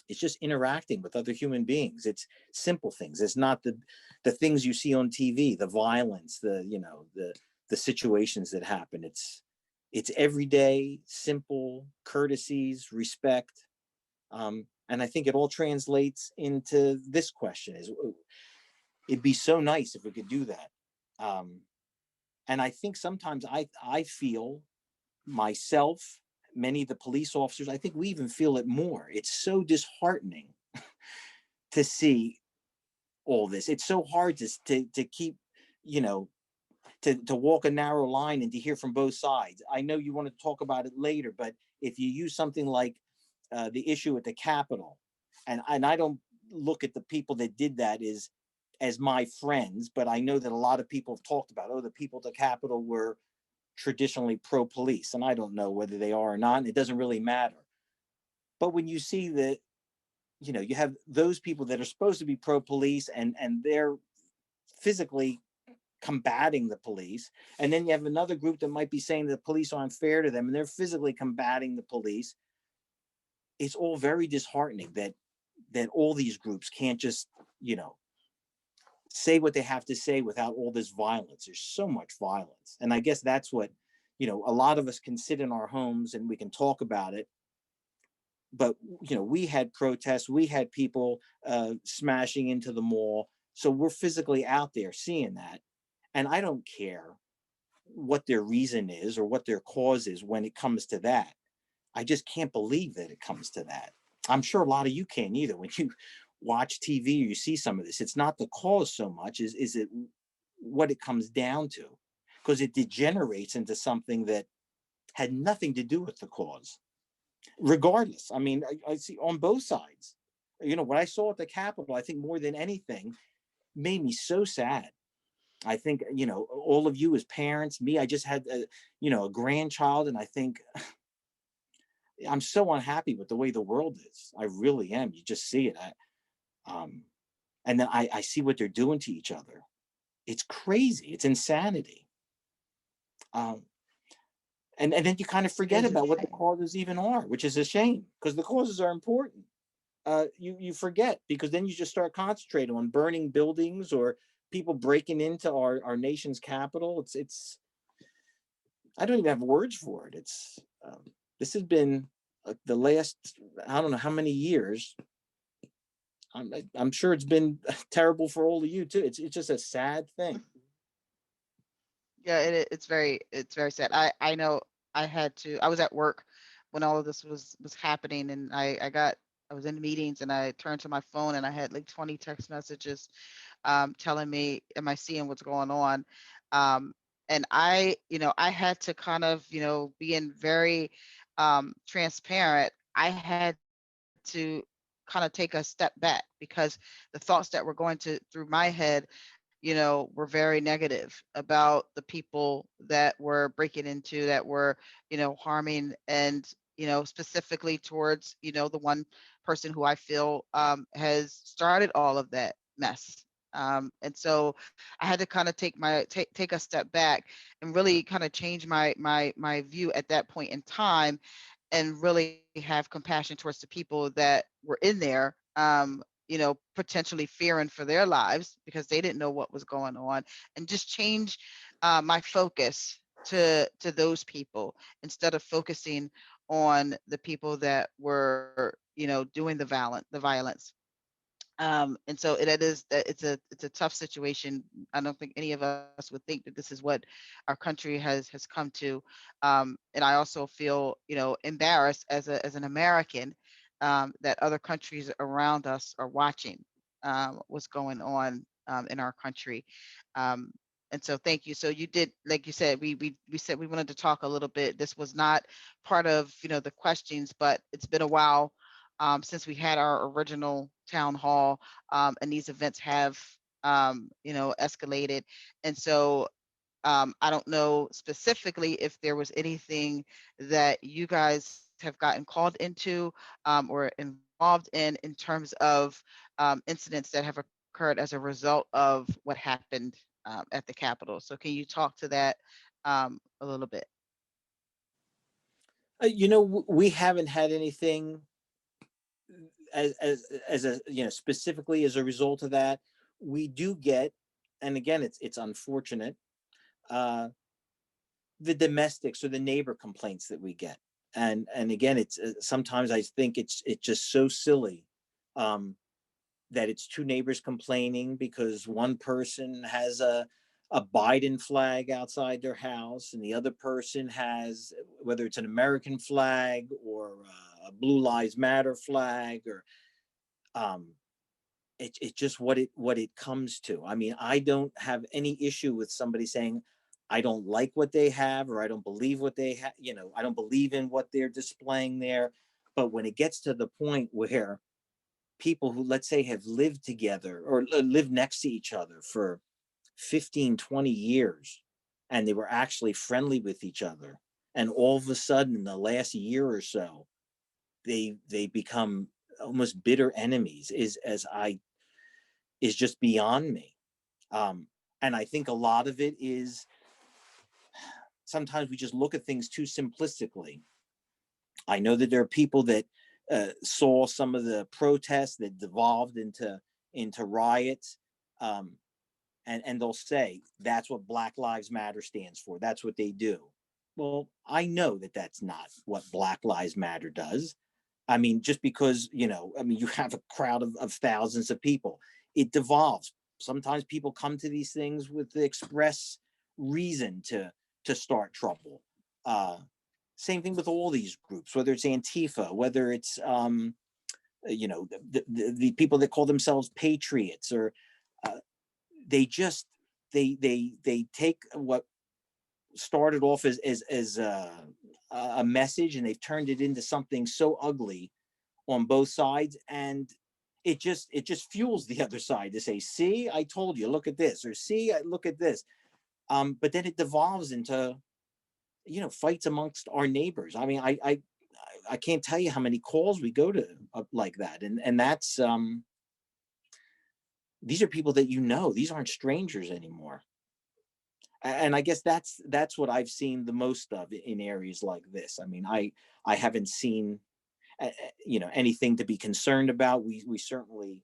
is just interacting with other human beings. It's simple things. It's not the things you see on TV, the violence, the situations that happen. It's everyday, simple courtesies, respect. And I think it all translates into this question: is it'd be so nice if we could do that. Um, and I think sometimes I feel myself, many of the police officers, I think we even feel it more. It's so disheartening to see all this. It's so hard to keep, you know, to walk a narrow line and to hear from both sides. I know you want to talk about it later, but if you use something like the issue at the Capitol, and I don't look at the people that did that as my friends, but I know that a lot of people have talked about, oh, the people at the Capitol were traditionally pro-police, and I don't know whether they are or not, and it doesn't really matter. But when you see that, you know, you have those people that are supposed to be pro-police, and they're physically combating the police, and then you have another group that might be saying the police aren't fair to them, and they're physically combating the police. It's all very disheartening that all these groups can't just, you know, say what they have to say without all this violence. There's so much violence. And I guess that's what, you know, a lot of us can sit in our homes and we can talk about it. But, you know, we had protests, we had people smashing into the mall. So we're physically out there seeing that. And I don't care what their reason is or what their cause is when it comes to that. I just can't believe that it comes to that. I'm sure a lot of you can't either. When you watch TV or you see some of this, it's not the cause so much, is it what it comes down to, because it degenerates into something that had nothing to do with the cause. Regardless, I mean, I see on both sides. You know, what I saw at the Capitol, I think more than anything, made me so sad. I think, you know, all of you as parents, me, I just had a grandchild, and I think I'm so unhappy with the way the world is. I really am. You just see it. Um, and then I see what they're doing to each other. It's crazy. It's insanity. Um, and then you kind of It forget is about what the insane. causes even are, which is a shame, because the causes are important. You forget, because then you just start concentrating on burning buildings or people breaking into our nation's capital. It's I don't even have words for it. This has been the last, I don't know how many years. I'm sure it's been terrible for all of you too. It's just a sad thing. Yeah, it's very sad. I know I was at work when all of this was happening, and I was in meetings, and I turned to my phone, and I had like 20 text messages telling me, am I seeing what's going on? Um, and I had to kind of, being very transparent, I had to kind of take a step back, because the thoughts that were going to through my head, were very negative about the people that were breaking into, that were, harming, and, specifically towards, the one person who I feel has started all of that mess. And so I had to kind of take a step back and really kind of change my view at that point in time, and really have compassion towards the people that were in there, potentially fearing for their lives because they didn't know what was going on, and just change my focus to those people, instead of focusing on the people that were, doing the violence. And so it's a tough situation. I don't think any of us would think that this is what our country has come to. And I also feel, embarrassed as an American, that other countries around us are watching what's going on in our country. Um, and so thank you. So you did, like you said, we said we wanted to talk a little bit. This was not part of, the questions, but it's been a while since we had our original town hall, and these events have, escalated. And so I don't know specifically if there was anything that you guys have gotten called into, or involved in terms of incidents that have occurred as a result of what happened at the Capitol. So can you talk to that a little bit? We haven't had anything as a specifically as a result of that. We do get, and again, it's unfortunate, uh, the domestics or the neighbor complaints that we get, and again, it's sometimes I think it's just so silly. Um, that it's two neighbors complaining because one person has a Biden flag outside their house and the other person has, whether it's an American flag or a Blue Lives Matter flag, or um, it's just what it comes to. I mean, I don't have any issue with somebody saying I don't like what they have, or I don't believe what they have. I don't believe in what they're displaying there. But when it gets to the point where people who, let's say, have lived together or lived next to each other for 15, 20 years, and they were actually friendly with each other, and all of a sudden in the last year or so they become almost bitter enemies, is just beyond me. um and I think a lot of it is sometimes we just look at things too simplistically. I know that there are people that saw some of the protests that devolved into riots, um, and they'll say that's what Black Lives Matter stands for. That's what they do. Well, I know that that's not what Black Lives Matter does. I mean, just because you have a crowd of thousands of people, it devolves. Sometimes people come to these things with the express reason to start trouble. Uh, Same thing with all these groups, whether it's Antifa, whether it's the people that call themselves patriots, or uh, they just they take what started off as a message, and they've turned it into something so ugly on both sides, and it just fuels the other side to say, see, I told you, look at this, or see, look at this. But then it devolves into fights amongst our neighbors. I mean, I can't tell you how many calls we go to like that, and that's these are people that these aren't strangers anymore. And I guess that's what I've seen the most of in areas like this. I mean, I haven't seen anything to be concerned about. We certainly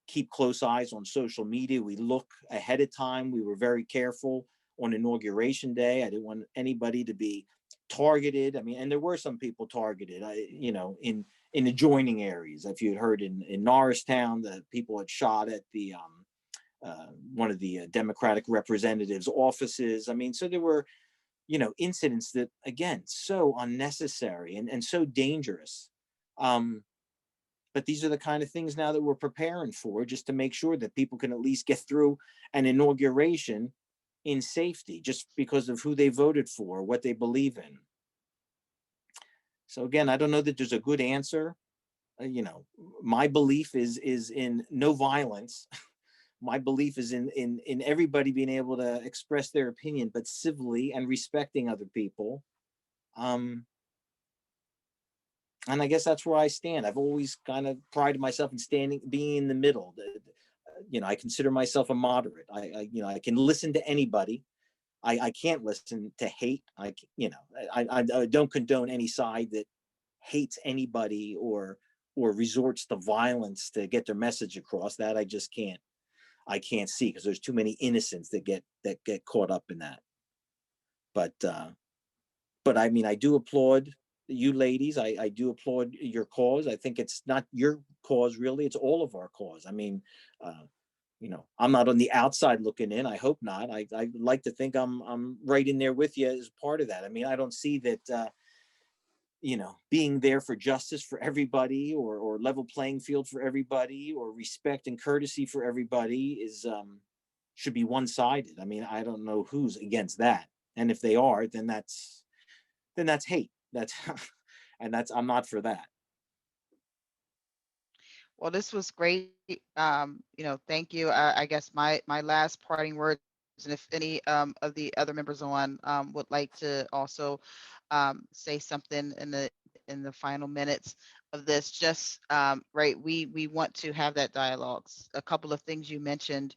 keep close eyes on social media. We look ahead of time. We were very careful on Inauguration Day. I didn't want anybody to be targeted. I mean, and there were some people targeted, in adjoining areas. If you had heard in Norristown, the people had shot at the one of the Democratic representatives' offices. I mean, so there were, incidents that, again, so unnecessary and so dangerous. Um, but these are the kind of things now that we're preparing for, just to make sure that people can at least get through an inauguration in safety, just because of who they voted for, what they believe in. So again, I don't know that there's a good answer. My belief is in no violence. My belief is in everybody being able to express their opinion, but civilly and respecting other people. Um, and I guess that's where I stand. I've always kind of prided myself in being in the middle. I consider myself a moderate. I can listen to anybody. I can't listen to hate. I don't condone any side that hates anybody or resorts to violence to get their message across. That I can't see, because there's too many innocents that get caught up in that. But I mean, I do applaud you ladies. I do applaud your cause. I think it's not your cause really; it's all of our cause. I mean, uh, I'm not on the outside looking in. I hope not. I like to think I'm right in there with you as part of that. I mean, I don't see that. Being there for justice for everybody, or level playing field for everybody, or respect and courtesy for everybody is should be one-sided. I mean, I don't know who's against that. And if they are, then that's hate. That's and I'm not for that. Well, this was great. Thank you. I guess my last parting words, and if any of the other members on would like to also say something in the final minutes of this, just right, we want to have that dialogue. A couple of things you mentioned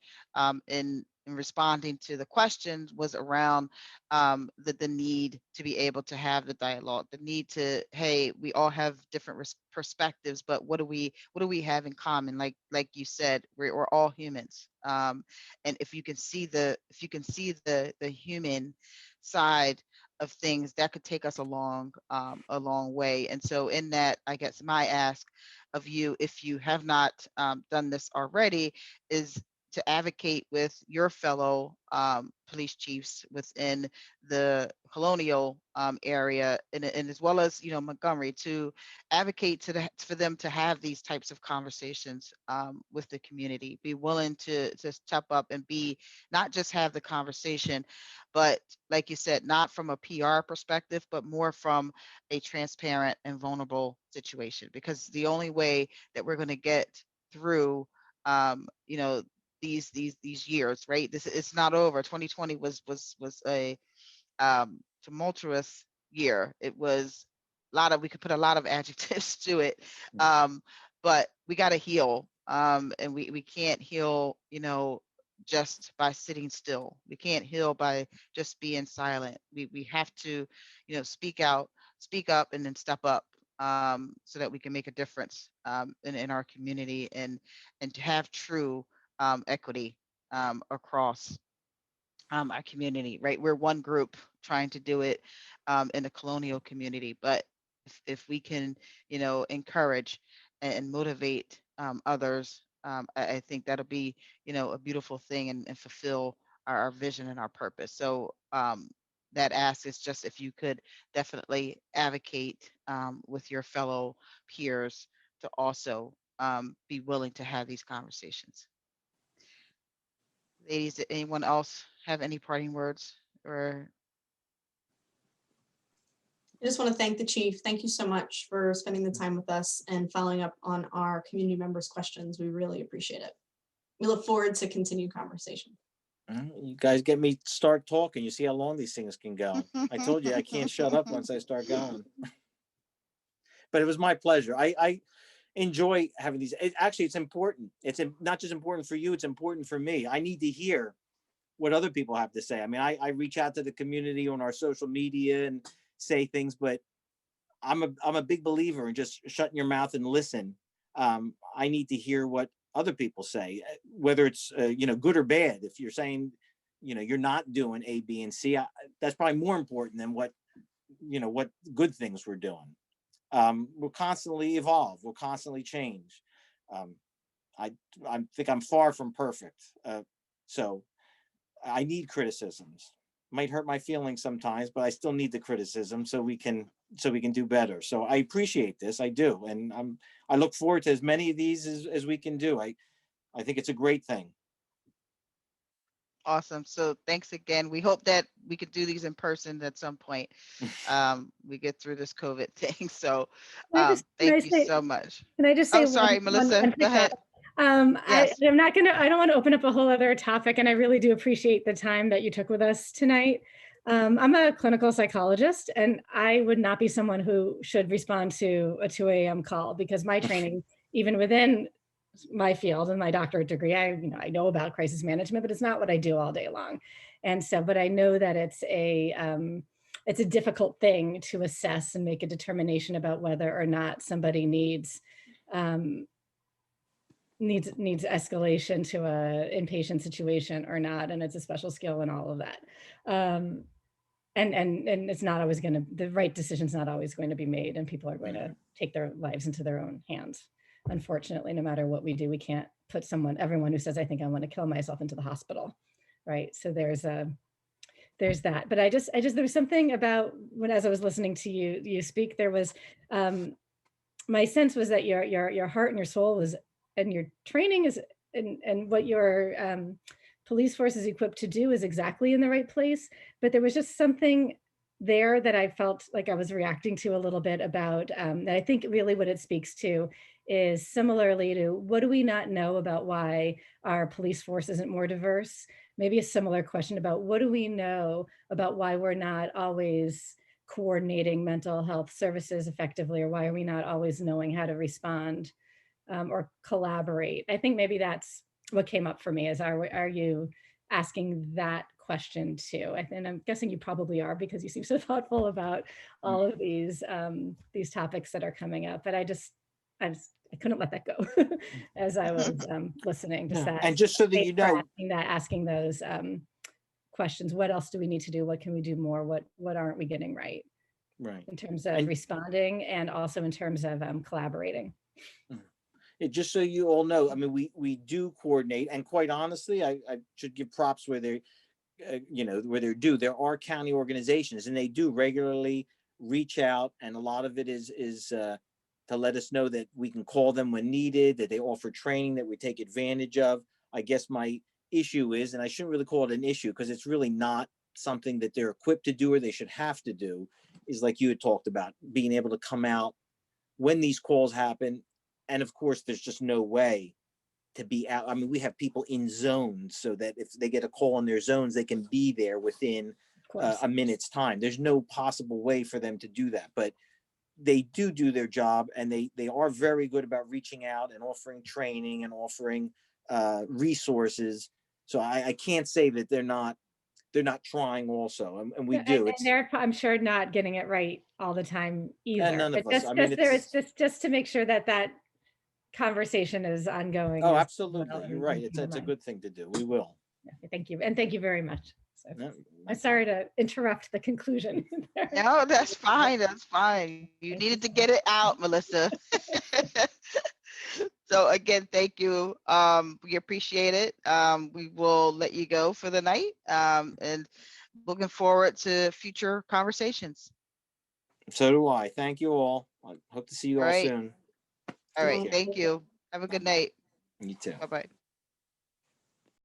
in in responding to the questions was around the need to be able to have the dialogue, the need to, hey, we all have different perspectives, but what do we have in common? Like you said, we're all humans. And if you can see the human side of things, that could take us a long way. And so in that, I guess my ask of you, if you have not done this already, is to advocate with your fellow police chiefs within the colonial area, and as well as Montgomery, to advocate for them to have these types of conversations with the community. Be willing to step up and be, not just have the conversation, but like you said, not from a PR perspective, but more from a transparent and vulnerable situation. Because the only way that we're going to get through you know these years, right? It's not over. 2020 was a tumultuous year. It was we could put a lot of adjectives to it, but we got to heal, and we can't heal, just by sitting still. We can't heal by just being silent. We have to, speak up, and then step up, so that we can make a difference in our community, and to have true equity across our community, right? We're one group trying to do it in the colonial community, but if we can, encourage and motivate others, I think that'll be, a beautiful thing, and fulfill our vision and our purpose. So that ask is just if you could definitely advocate with your fellow peers to also be willing to have these conversations. Ladies, did anyone else have any parting words? Or I just want to thank the chief. Thank you so much for spending the time with us and following up on our community members' questions. We really appreciate it. We look forward to continued conversation. You guys get me start talking. You see how long these things can go. I told you I can't shut up once I start going. But it was my pleasure. I enjoy having these. Actually, it's important. It's not just important for you. It's important for me. I need to hear what other people have to say. I mean, I reach out to the community on our social media and say things, but I'm a big believer in just shutting your mouth and listen. I need to hear what other people say, whether it's good or bad. If you're saying you're not doing A, B, and C, that's probably more important than what good things we're doing. We'll constantly evolve. We'll constantly change. I think I'm far from perfect, so I need criticisms. Might hurt my feelings sometimes, but I still need the criticism so we can do better. So I appreciate this. I do, and I look forward to as many of these as we can do. I think it's a great thing. awesome. So thanks again. We hope that we could do these in person at some point. We get through this COVID thing. So thank you so much. Can I just say, oh, sorry, Melissa, go ahead. Yes. I'm not going to, I don't want to open up a whole other topic, and I really do appreciate the time that you took with us tonight. I'm a clinical psychologist, and I would not be someone who should respond to a 2 a.m. call, because my training, even within my field and my doctorate degree, I know about crisis management, but it's not what I do all day long. And so, but I know that it's a difficult thing to assess and make a determination about whether or not somebody needs escalation to a inpatient situation or not, and it's a special skill and all of that. And it's not always the right decision's not always going to be made, and people are going to take their lives into their own hands. Unfortunately, no matter what we do, we can't put everyone who says, I think I want to kill myself, into the hospital, right? So there's that. But I just there was something about as I was listening to you speak, there was my sense was that your heart and your soul was, and your training is, and what your police force is equipped to do is exactly in the right place. But there was just something there that I felt like I was reacting to a little bit about, that I think really what it speaks to is similarly to, what do we not know about why our police force isn't more diverse? Maybe a similar question about, what do we know about why we're not always coordinating mental health services effectively, or why are we not always knowing how to respond or collaborate? I think maybe that's what came up for me, is are you asking that question too. And I'm guessing you probably are, because you seem so thoughtful about all of these topics that are coming up. But I couldn't let that go as I was listening. Just No. that, And just so that thanks you for know, asking those questions. What else do we need to do? What can we do more? What aren't we getting right? right. In terms of And responding, and also in terms of collaborating. just so you all know, I mean, we do coordinate, and quite honestly, I should give props where they're, where they're due. There are county organizations, and they do regularly reach out, and a lot of it is to let us know that we can call them when needed, that they offer training that we take advantage of. I guess my issue is, and I shouldn't really call it an issue because it's really not something that they're equipped to do or they should have to do, is like you had talked about, being able to come out when these calls happen. And of course, there's just no way to be out. I mean, we have people in zones so that if they get a call in their zones, they can be there within a minute's time. There's no possible way for them to do that, but they do their job, and they are very good about reaching out and offering training and offering resources. So I can't say that they're not trying also, and we do. And they're, I'm sure, not getting it right all the time either. And none of but us. I mean, just to make sure that conversation is ongoing. Oh, absolutely. You're right. It's a good thing to do. We will. Thank you. And thank you very much. So, No, I'm sorry to interrupt the conclusion. No, that's fine. That's fine. You needed to get it out, Melissa. So again, thank you. We appreciate it. We will let you go for the night, and looking forward to future conversations. So do I. Thank you all. I hope to see you all All right. soon. All right. Take care. Thank you. Have a good night. You too. Bye-bye.